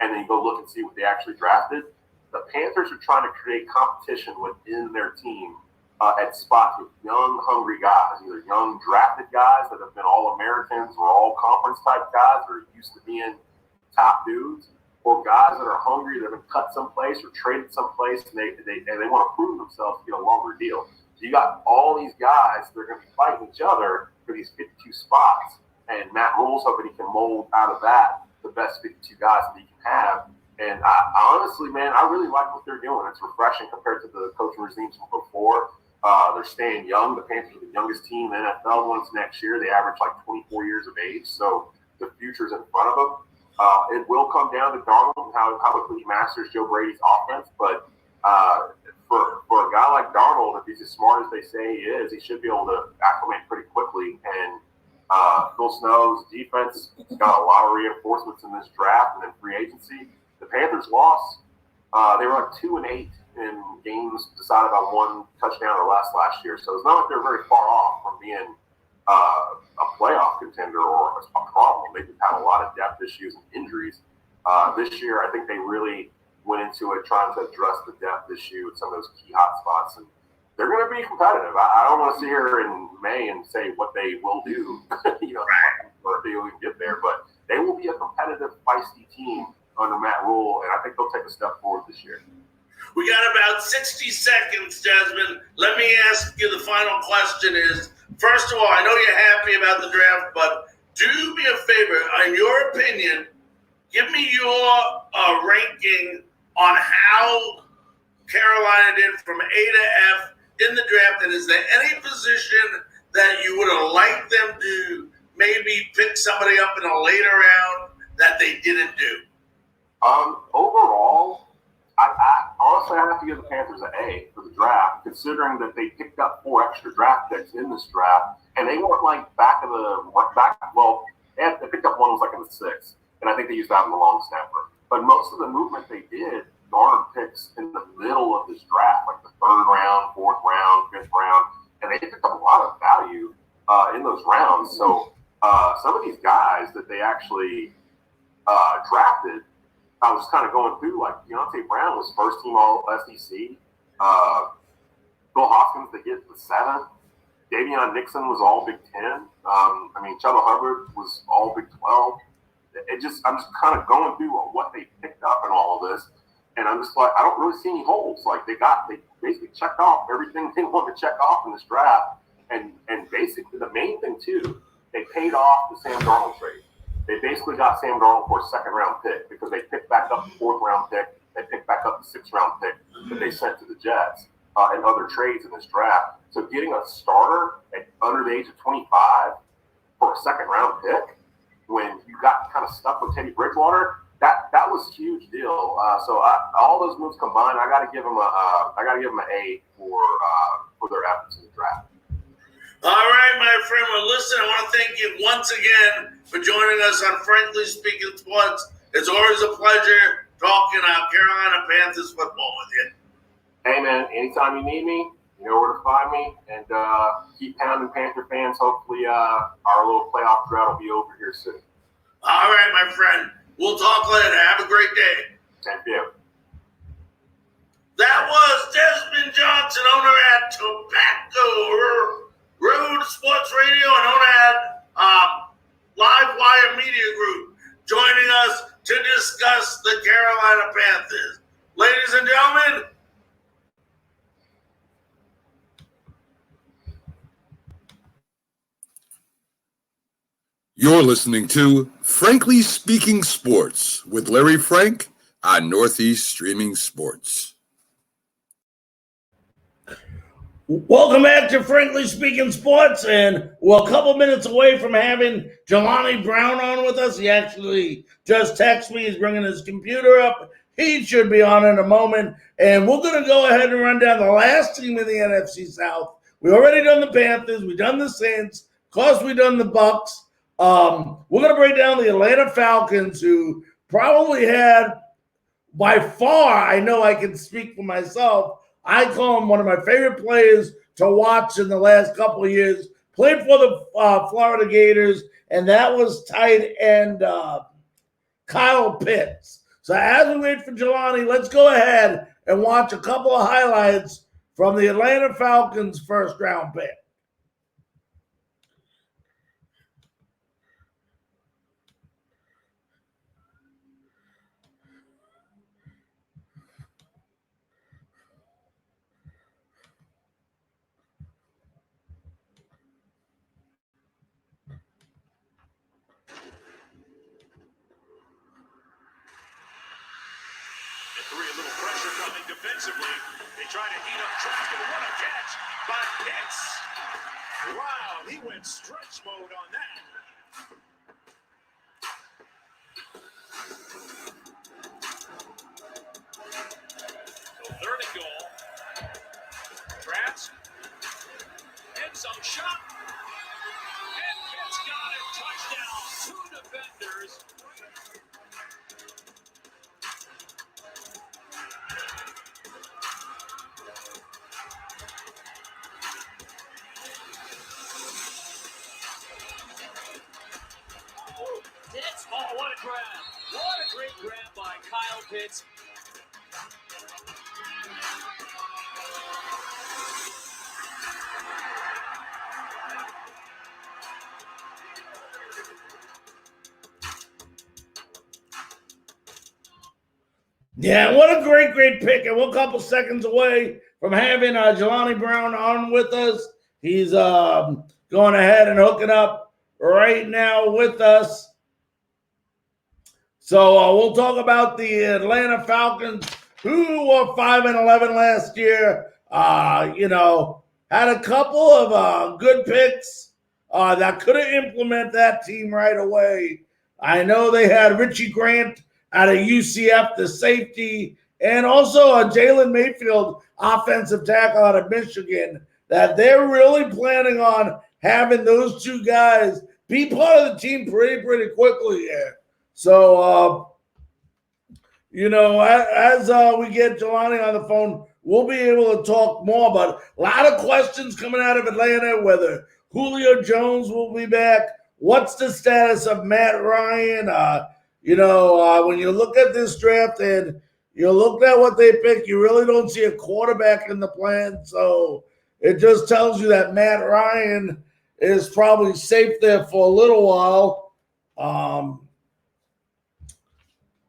And then you go look and see what they actually drafted. The Panthers are trying to create competition within their team at spots with young, hungry guys, either young drafted guys that have been All-Americans or All-Conference type guys that are used to being top dudes, or guys that are hungry, that have been cut someplace or traded someplace, and they want to prove themselves to get a longer deal. So you got all these guys that are going to be fighting each other for these 52 spots, and Matt Rule's hoping he can mold out of that the best 52 guys that he can have. And I honestly, man, I really like what they're doing. It's refreshing compared to the coaching regimes from before. They're staying young. The Panthers are the youngest team in the NFL once next year. They average like 24 years of age, so the future's in front of them. It will come down to Darnold and how quickly he masters Joe Brady's offense. But for a guy like Darnold, if he's as smart as they say he is, he should be able to acclimate pretty quickly. And Phil Snow's defense has got a lot of reinforcements in this draft and in free agency. The Panthers lost. They were like 2-8 in games decided by 1 touchdown or less last year. So it's not like they're very far off from being a playoff contender or a problem. They just had a lot of depth issues and injuries. This year, I think they really went into it trying to address the depth issue at some of those key hot spots. And they're going to be competitive. I don't want to sit here in May and say what they will do, or if they will get there, but they will be a competitive, feisty team under Matt Rule, and I think they'll take a step forward this year. We got about 60 seconds, Desmond. Let me ask you the final question is, first of all, I know you're happy about the draft, but do me a favor. In your opinion, give me your ranking on how Carolina did from A to F in the draft, and is there any position that you would have liked them to maybe pick somebody up in a later round that they didn't do? Overall, I honestly have to give the Panthers an A for the draft, considering that they picked up 4 extra draft picks in this draft, and they weren't like they picked up one was like in the 6th, and I think they used that in the long snapper. But most of the movement they did garnered picks in the middle of this draft, like the 3rd round, 4th round, 5th round, and they picked up a lot of value in those rounds. So some of these guys that they actually drafted, I was kind of going through, like Deontay Brown was first team All SEC. Bill Hoskins, they get the 7th. Davion Nixon was all Big 10. Chuba Hubbard was all Big 12. I'm just kind of going through what they picked up in all of this, and I'm just like, I don't really see any holes. Like they basically checked off everything they wanted to check off in this draft, and basically the main thing too, they paid off the Sam Darnold trade. They basically got Sam Darnold for a 2nd round pick because they picked back up the 4th round pick. They picked back up the 6th round pick that they sent to the Jets and other trades in this draft. So getting a starter at under the age of 25 for a 2nd round pick when you got kind of stuck with Teddy Bridgewater, that was a huge deal. So all those moves combined, I got to give them an A for their efforts in the draft. All right, my friend. Well, listen, I want to thank you once again for joining us on Frankly Speaking Sports. It's always a pleasure talking Carolina Panthers football with you. Hey, man, anytime you need me, you know where to find me. And keep pounding, Panther fans. Hopefully our little playoff drought will be over here soon. All right, my friend. We'll talk later. Have a great day. Thank you. That was Desmond Johnson, owner at Tobacco Road Sports Radio and owner at Live Wire Media Group, joining us to discuss the Carolina Panthers. Ladies and gentlemen, you're listening to Frankly Speaking Sports with Larry Frank on Northeast Streaming Sports. welcome back to Frankly Speaking Sports, and we're a couple minutes away from having Jelani Brown on with us. He actually just texted me. He's bringing his computer up. He should be on in a moment, and we're going to go ahead and run down the last team in the NFC South. We already done the Panthers. We done the Saints. Of course, we done the Bucks. We're going to break down the Atlanta Falcons, who probably had, by far, I know I can speak for myself, I call him one of my favorite players to watch in the last couple of years. Played for the Florida Gators, and that was tight end Kyle Pitts. So as we wait for Jelani, let's go ahead and watch a couple of highlights from the Atlanta Falcons' first-round pick. A little pressure coming defensively. They try to heat up traffic. What a catch by Pitts. Wow, he went stretch mode on that. So third and goal. Trask. End zone shot. And Pitts got it. Touchdown. Two defenders. Oh, what a grab. What a great grab by Kyle Pitts. Yeah, what a great pick. And we're a couple seconds away from having Jelani Brown on with us. He's going ahead and hooking up right now with us. So we'll talk about the Atlanta Falcons, who were 5-11 last year. Had a couple of good picks that could have implemented that team right away. I know they had Richie Grant out of UCF, the safety, and also Jalen Mayfield, offensive tackle out of Michigan, that they're really planning on having those two guys be part of the team pretty quickly here. So, as we get Jelani on the phone, we'll be able to talk more. But a lot of questions coming out of Atlanta, whether Julio Jones will be back, what's the status of Matt Ryan. When you look at this draft and you look at what they pick, you really don't see a quarterback in the plan. So it just tells you that Matt Ryan is probably safe there for a little while.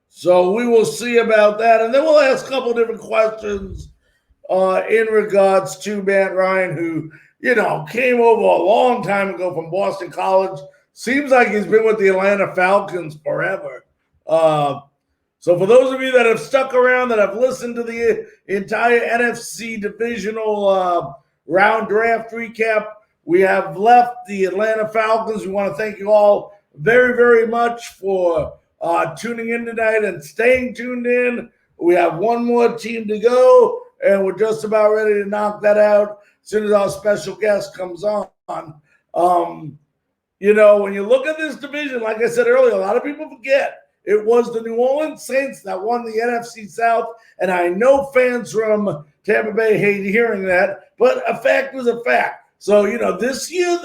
So we will see about that. And then we'll ask a couple different questions in regards to Matt Ryan, who, came over a long time ago from Boston College. Seems like he's been with the Atlanta Falcons forever. So for those of you that have stuck around, that have listened to the entire NFC divisional round draft recap, we have left the Atlanta Falcons. We want to thank you all very, very much for tuning in tonight and staying tuned in. We have one more team to go, and we're just about ready to knock that out as soon as our special guest comes on. When you look at this division, like I said earlier, a lot of people forget it was the New Orleans Saints that won the NFC South. And I know fans from Tampa Bay hate hearing that, but a fact was a fact. So, this year,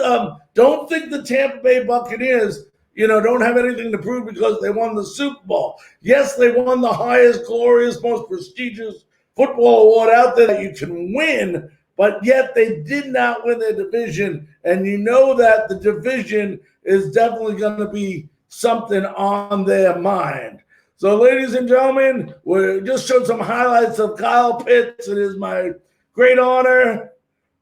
don't think the Tampa Bay Buccaneers, don't have anything to prove because they won the Super Bowl. Yes, they won the highest, glorious, most prestigious football award out there that you can win, but yet they did not win their division. And you know that the division is definitely going to be something on their mind. So, ladies and gentlemen, we just showed some highlights of Kyle Pitts. It is my great honor,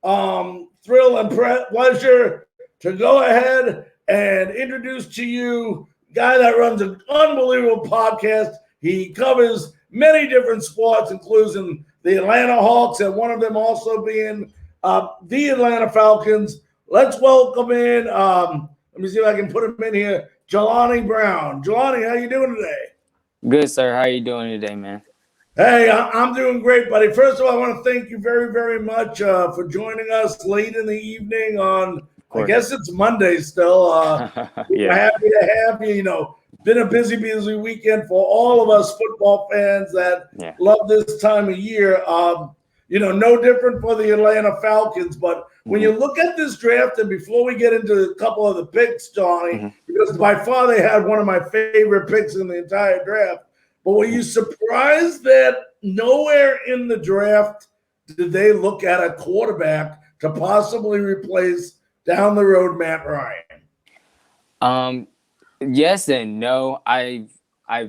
thrill, and pleasure to go ahead and introduce to you a guy that runs an unbelievable podcast. He covers many different sports, including the Atlanta Hawks, and one of them also being the Atlanta Falcons. Let's welcome in, let me see if I can put him in here, Jelani Brown. Jelani, how you doing today? Good, sir. How you doing today, man? Hey, I'm doing great, buddy. First of all, I want to thank you very, very much for joining us late in the evening on, I guess it's Monday still. Yeah. Happy to have you. Been a busy weekend for all of us football fans that love this time of year. No different for the Atlanta Falcons. But when you look at this draft, and before we get into a couple of the picks, Johnny, because by far they had one of my favorite picks in the entire draft, but were you surprised that nowhere in the draft did they look at a quarterback to possibly replace down the road Matt Ryan? Yes and no. I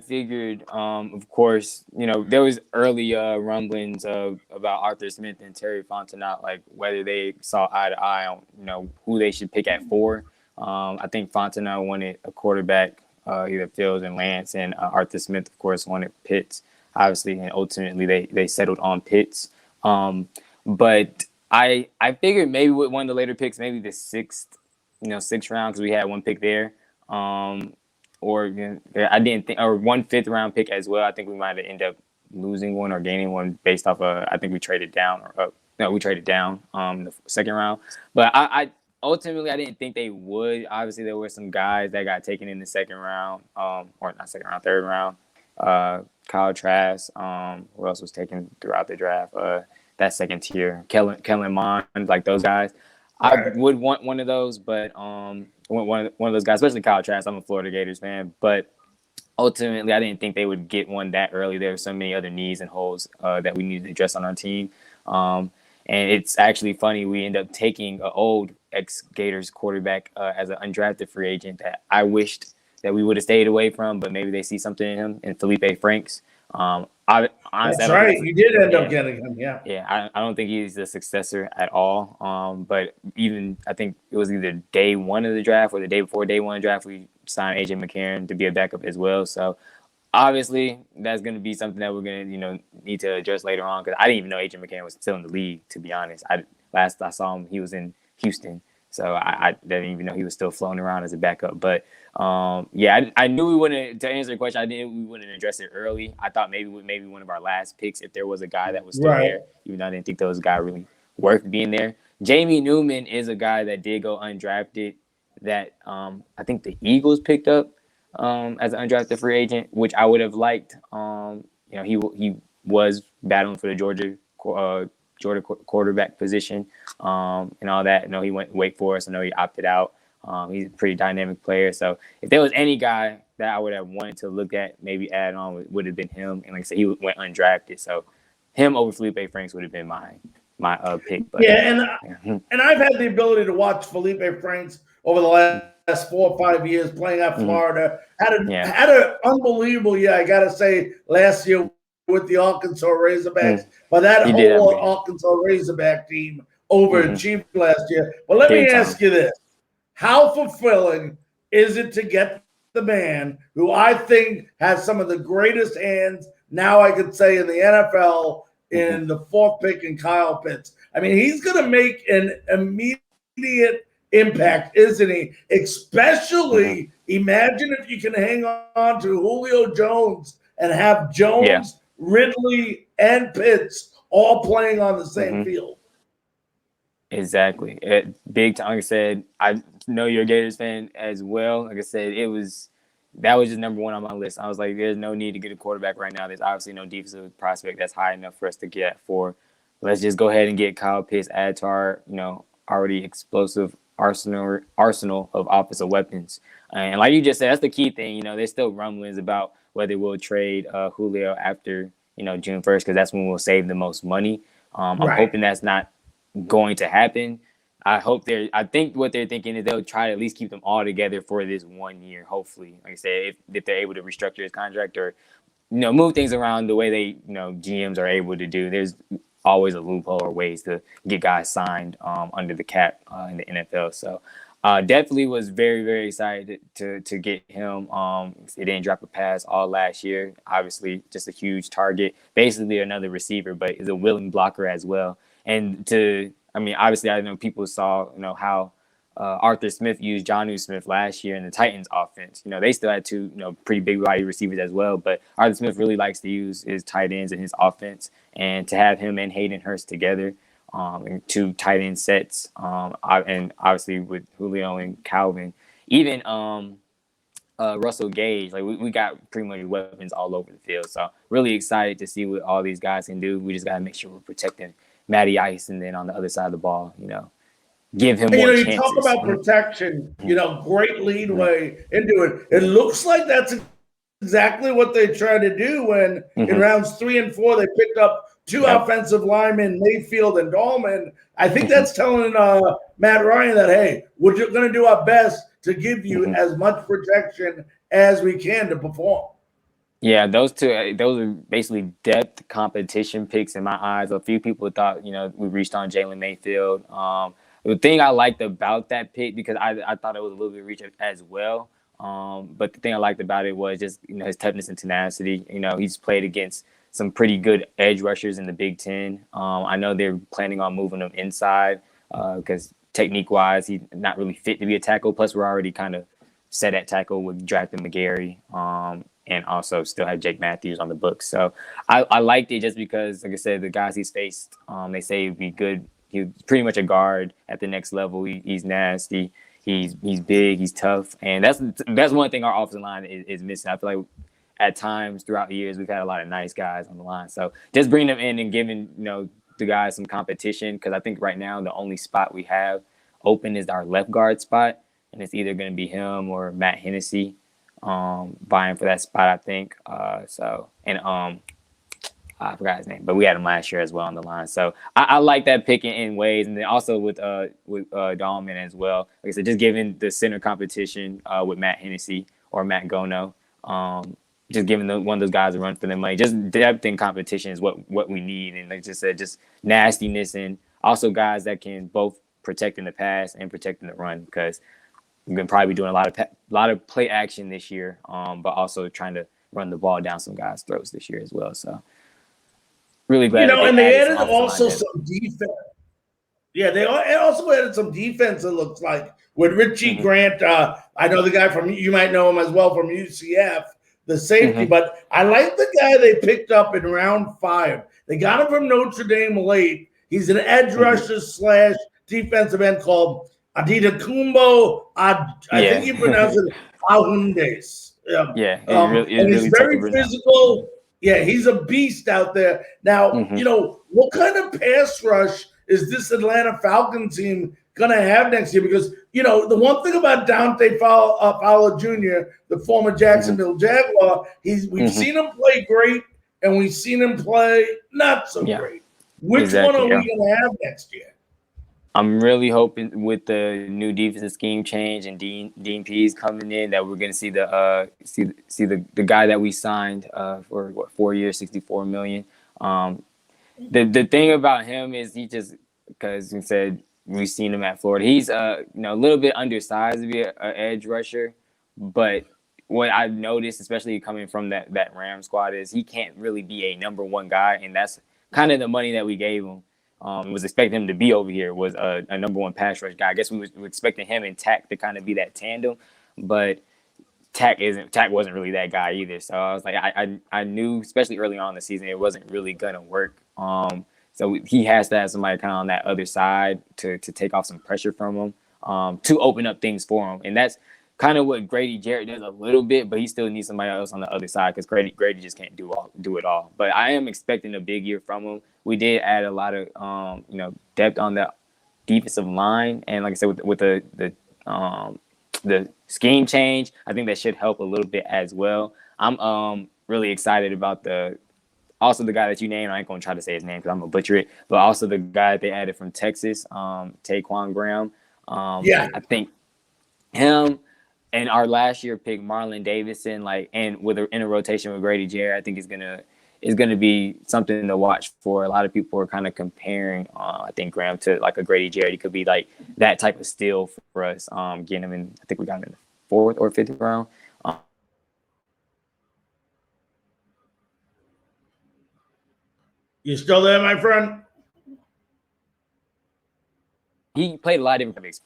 figured, of course, there was early rumblings about Arthur Smith and Terry Fontenot, like whether they saw eye to eye on, who they should pick at 4. I think Fontenot wanted a quarterback, either Fields and Lance, and Arthur Smith, of course, wanted Pitts, obviously, and ultimately they settled on Pitts. But I figured maybe with one of the later picks, maybe the 6th round, because we had one pick there. Or I didn't think, or 1 5th round pick as well. I think we might have ended up losing one or gaining one based off of, I think we traded down we traded down the 2nd round. But I ultimately I didn't think they would. Obviously there were some guys that got taken in the 2nd round, or not 2nd round, 3rd round. Kyle Trask, who else was taken throughout the draft? That 2nd tier, Kellen Mond, like those guys. I would want one of those, but one of those guys, especially Kyle Trask. I'm a Florida Gators fan, but ultimately I didn't think they would get one that early. There were so many other needs and holes that we needed to address on our team. And it's actually funny, we end up taking an old ex-Gators quarterback as an undrafted free agent that I wished that we would have stayed away from, but maybe they see something in him, in Felipe Franks. Honestly, that's right. You did end up getting him, yeah. Yeah, I don't think he's the successor at all. But even I think it was either day 1 of the draft or the day before day 1 of the draft, we signed AJ McCarron to be a backup as well. So obviously that's going to be something that we're going to need to address later on, because I didn't even know AJ McCarron was still in the league, to be honest. Last I saw him, he was in Houston. So I didn't even know he was still floating around as a backup. But I knew we wouldn't, to answer your question, we wouldn't address it early. I thought maybe one of our last picks, if there was a guy that was still there, even though I didn't think there was a guy really worth being there. Jamie Newman is a guy that did go undrafted that I think the Eagles picked up as an undrafted free agent, which I would have liked. He was battling for the Georgia quarterback position and all that. He went Wake Forest. I know he opted out. He's a pretty dynamic player. So if there was any guy that I would have wanted to look at, maybe add on, would have been him. And like I said, he went undrafted. So him over Felipe Franks would have been my pick. But, and I've had the ability to watch Felipe Franks over the last 4 or 5 years playing at Florida. Had an unbelievable year, I got to say, last year with the Arkansas Razorbacks. But that whole Arkansas Razorback team overachieved last year. But let me ask you this. How fulfilling is it to get the man who I think has some of the greatest hands, now I could say, in the NFL, in the 4th pick in Kyle Pitts? I mean, he's going to make an immediate impact, isn't he? Especially, imagine if you can hang on to Julio Jones and have Jones, Ridley, and Pitts all playing on the same field. Exactly. Big time. Like I said, I know you're a Gators fan as well. Like I said, it was that was just number one on my list. I was like, there's no need to get a quarterback right now. There's obviously no defensive prospect that's high enough for us to get at 4. Let's just go ahead and get Kyle Pitts, add to our, already explosive arsenal of offensive weapons. And like you just said, that's the key thing. There's still rumblings about whether we'll trade Julio after, June 1st, because that's when we'll save the most money. I'm hoping that's not going to happen. I think what they're thinking is they'll try to at least keep them all together for this 1 year, hopefully. Like I said, if they're able to restructure his contract or, move things around the way they, GMs are able to do. There's always a loophole or ways to get guys signed under the cap in the NFL. So definitely was very, very excited to get him. He didn't drop a pass all last year. Obviously, just a huge target. Basically another receiver, but is a willing blocker as well. And obviously, I know people saw, how Arthur Smith used Jonnu Smith last year in the Titans offense. They still had 2, pretty big wide receivers as well, but Arthur Smith really likes to use his tight ends in his offense, and to have him and Hayden Hurst together, in 2 tight end sets, and obviously with Julio and Calvin, even Russell Gage, like we got pretty much weapons all over the field. So really excited to see what all these guys can do. We just got to make sure we're protecting Matty Ice, and then on the other side of the ball, give him more chances. You talk about protection, great leadway into it. It looks like that's exactly what they tried to do when in rounds 3 and 4 they picked up 2 offensive linemen, Mayfield and Dahlman. I think that's telling Matt Ryan that, hey, we're going to do our best to give you as much protection as we can to perform. Yeah, those are basically depth competition picks in my eyes. A few people thought, we reached on Jalen Mayfield. The thing I liked about that pick, because I thought it was a little bit reach as well. But the thing I liked about it was just, his toughness and tenacity. He's played against some pretty good edge rushers in the Big Ten. I know they're planning on moving him inside because technique-wise, he's not really fit to be a tackle. Plus, we're already kind of set at tackle with drafting McGarry. And also still have Jake Matthews on the books. So I liked it just because, like I said, the guys he's faced, they say he'd be good. He's pretty much a guard at the next level. He's nasty. He's big. He's tough. And that's one thing our offensive line is missing. I feel like at times throughout the years, we've had a lot of nice guys on the line. So just bringing them in and giving, the guys some competition, because I think right now the only spot we have open is our left guard spot. And it's either going to be him or Matt Hennessy. Vying for that spot, I think. I forgot his name, but we had him last year as well on the line. So I like that pick in ways, and then also with Dahlman as well. Like I said, just giving the center competition with Matt Hennessy or Matt Gono, just giving one of those guys a run for their money. Just depth and competition is what we need, and like I just said, just nastiness, and also guys that can both protect in the pass and protect in the run, because we're going to probably be doing a lot of play action this year, but also trying to run the ball down some guys' throats this year as well. So really glad. And they added also some defense. Yeah, they also added some defense, it looks like, with Richie Grant. I know the guy you might know him as well from UCF, the safety, but I like the guy they picked up in round 5. They got him from Notre Dame late. He's an edge rusher / defensive end called Adetokunbo. I think you pronounce it Ahundes. And he's very physical. Yeah, he's a beast out there. Now, what kind of pass rush is this Atlanta Falcons team going to have next year? Because, the one thing about Dante Fowler Jr., the former Jacksonville Jaguar, we've seen him play great, and we've seen him play not so great. Which one are we going to have next year? I'm really hoping with the new defensive scheme change and Dean Pease coming in that we're going to see the guy that we signed for 4 years, $64 million. The thing about him is he just, because we said we've seen him at Florida, he's a little bit undersized to be an edge rusher, but what I've noticed, especially coming from that Ram squad, is he can't really be a number one guy, and that's kind of the money that we gave him. Was expecting him to be over here, was a number one pass rush guy. I guess we were expecting him and Tack to kind of be that tandem, but Tack wasn't really that guy either. So I was like, I knew, especially early on in the season, it wasn't really gonna work. So he has to have somebody kind of on that other side to take off some pressure from him, to open up things for him. And that's kind of what Grady Jarrett does a little bit, but he still needs somebody else on the other side because Grady just can't do it all. But I am expecting a big year from him. We did add a lot of depth on the defensive line, and like I said, with the scheme change, I think that should help a little bit as well. I'm really excited about also the guy that you named. I ain't gonna try to say his name because I'm gonna butcher it, but also the guy that they added from Texas, Taquan Graham. I think him and our last year pick Marlon Davidson, in a rotation with Grady Jarrett, I think is gonna be something to watch for. A lot of people are kind of comparing, I think Graham to like a Grady Jarrett. He could be like that type of steal for us. Getting him in, I think we got him in the 4th or 5th round. You still there, my friend? He played a lot of different things.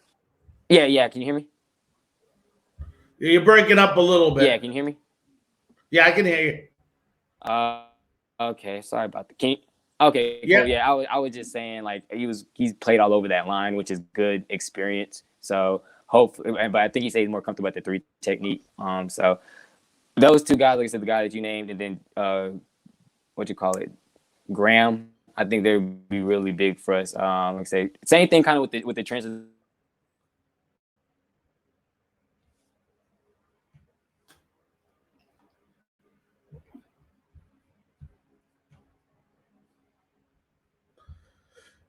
Yeah. Can you hear me? You're breaking up a little bit. Yeah, can you hear me? Yeah, I can hear you. Okay, sorry about that. Okay, yeah. Cool. Yeah, I was just saying he's played all over that line, which is good experience. So hopefully, but I think he said he's more comfortable at the 3 technique. So those 2 guys, like I said, the guy that you named, and then Graham, I think they would be really big for us. Like I say, same thing kind of with the transfers.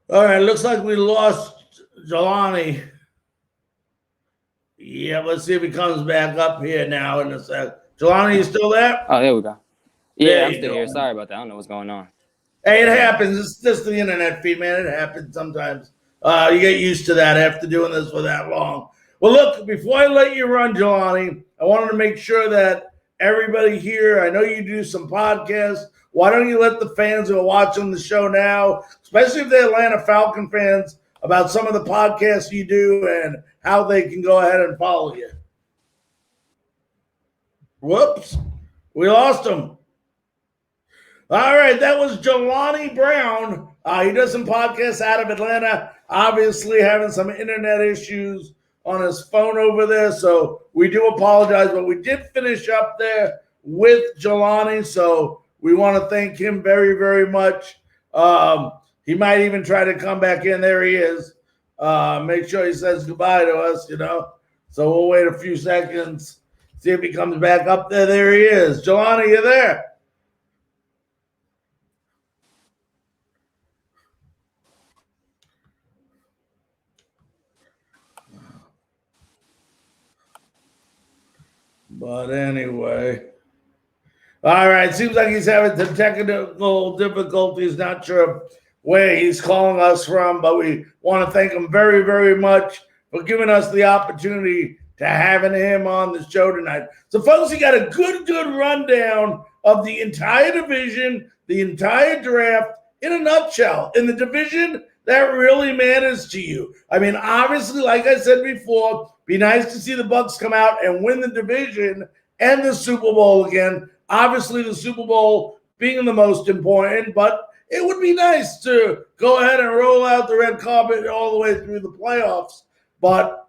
All right, looks like we lost Jelani. Yeah, let's see if he comes back up here now in a sec. Jelani, you still there? Oh, there we go. Yeah, there I'm still here. Sorry about that. I don't know what's going on. Hey, it happens. It's just the internet feed, man. It happens sometimes. You get used to that after doing this for that long. Well, look, before I let you run, Jelani, I wanted to make sure that everybody here, I know you do some podcasts. Why don't you let the fans who are watching the show now, especially if they're Atlanta Falcon fans, about some of the podcasts you do and how they can go ahead and follow you? Whoops. We lost him. All right, that was Jelani Brown. He does some podcasts out of Atlanta, obviously having some internet issues on his phone over there, so we do apologize, but we did finish up there with Jelani, so we want to thank him very, very much. He might even try to come back in. There he is. Make sure he says goodbye to us, So we'll wait a few seconds, see if he comes back up there. There he is. Jelani, you there? But anyway. All right. Seems like he's having some technical difficulties. Not sure where he's calling us from, but we want to thank him very, very much for giving us the opportunity to having him on the show tonight. So, folks, you got a good rundown of the entire division, the entire draft in a nutshell. In the division that really matters to you. I mean, obviously, like I said before, be nice to see the Bucs come out and win the division and the Super Bowl again. Obviously, the Super Bowl being the most important, but it would be nice to go ahead and roll out the red carpet all the way through the playoffs. But,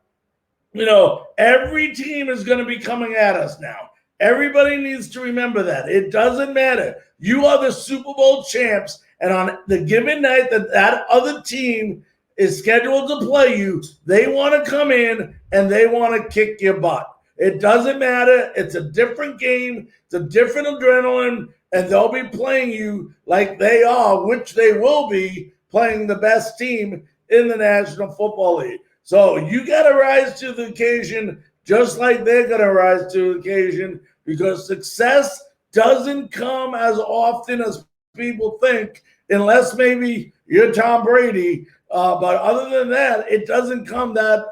every team is going to be coming at us now. Everybody needs to remember that. It doesn't matter. You are the Super Bowl champs, and on the given night that other team is scheduled to play you, they want to come in and they want to kick your butt. It doesn't matter. It's a different game. It's a different adrenaline, and they'll be playing you like they are, which they will be, playing the best team in the National Football League. So you got to rise to the occasion just like they're going to rise to the occasion, because success doesn't come as often as people think, unless maybe you're Tom Brady. But other than that, it doesn't come that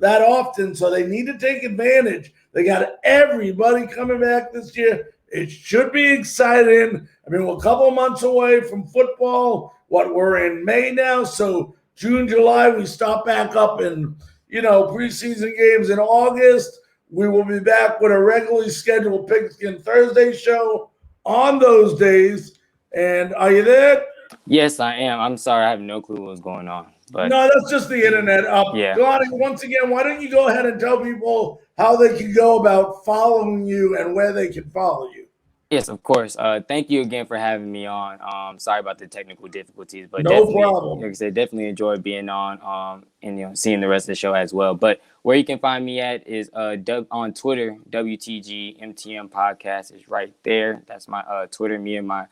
often. So they need to take advantage. They got everybody coming back this year. It should be exciting. I mean, we're a couple of months away from football. We're in May now. So June, July, we start back up in, preseason games in August. We will be back with a regularly scheduled Pigskin Thursday show on those days. And are you there, Yes, I am. I'm sorry, I have no clue what's going on. But No, that's just the internet. Yeah. Jelani, once again, why don't you go ahead and tell people how they can go about following you and where they can follow you? Yes, of course. Thank you again for having me on. Sorry about the technical difficulties, but No definitely, problem. like I said, definitely enjoyed being on and seeing the rest of the show as well. But where you can find me at is on Twitter. WTG MTM Podcast is right there. That's my Twitter. Me and my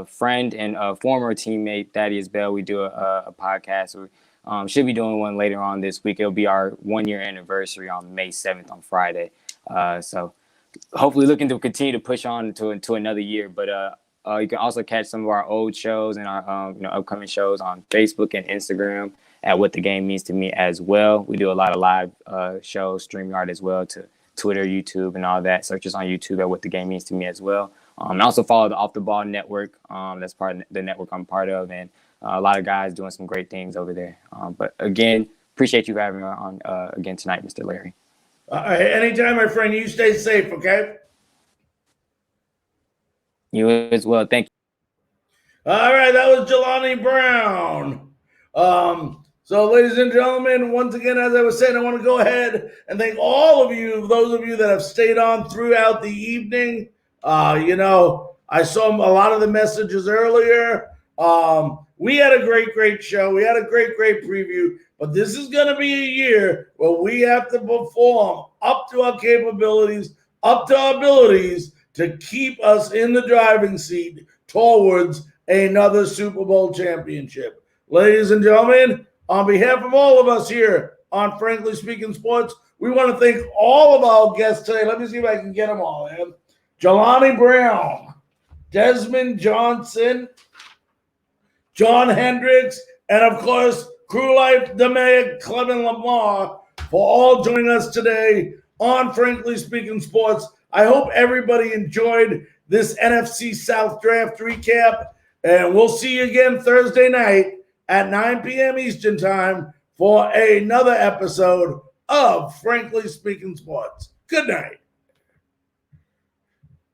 friend and former teammate Thaddeus Bell, we do a podcast. We should be doing one later on this week. It'll be our 1-year anniversary on May 7th on Friday. So hopefully looking to continue to push on to another year. But you can also catch some of our old shows and our upcoming shows on Facebook and Instagram at What the Game Means to Me as well. We do a lot of live shows, StreamYard as well, to Twitter, YouTube, and all that. Search us on YouTube at What the Game Means to Me as well. And also follow the Off the Ball Network. That's part of the network I'm part of, and a lot of guys doing some great things over there. But again, appreciate you having me on again tonight, Mr. Larry. Anytime, my friend. You stay safe, okay? You as well. Thank you. All right, that was Jelani Brown. So, ladies and gentlemen, once again, as I was saying, I want to go ahead and thank all of you, those of you that have stayed on throughout the evening. I saw a lot of the messages earlier. We had a great show. We had a great preview. But this is going to be a year where we have to perform up to our capabilities, up to our abilities to keep us in the driving seat towards another Super Bowl championship. Ladies and gentlemen, on behalf of all of us here on Frankly Speaking Sports, we want to thank all of our guests today. Let me see if I can get them all in. Jelani Brown, Desmond Johnson, John Hendricks, and of course, Crew Life, the Mayor, Clement Lamar, for all joining us today on Frankly Speaking Sports. I hope everybody enjoyed this NFC South Draft recap, and we'll see you again Thursday night at 9 p.m. Eastern Time for another episode of Frankly Speaking Sports. Good night.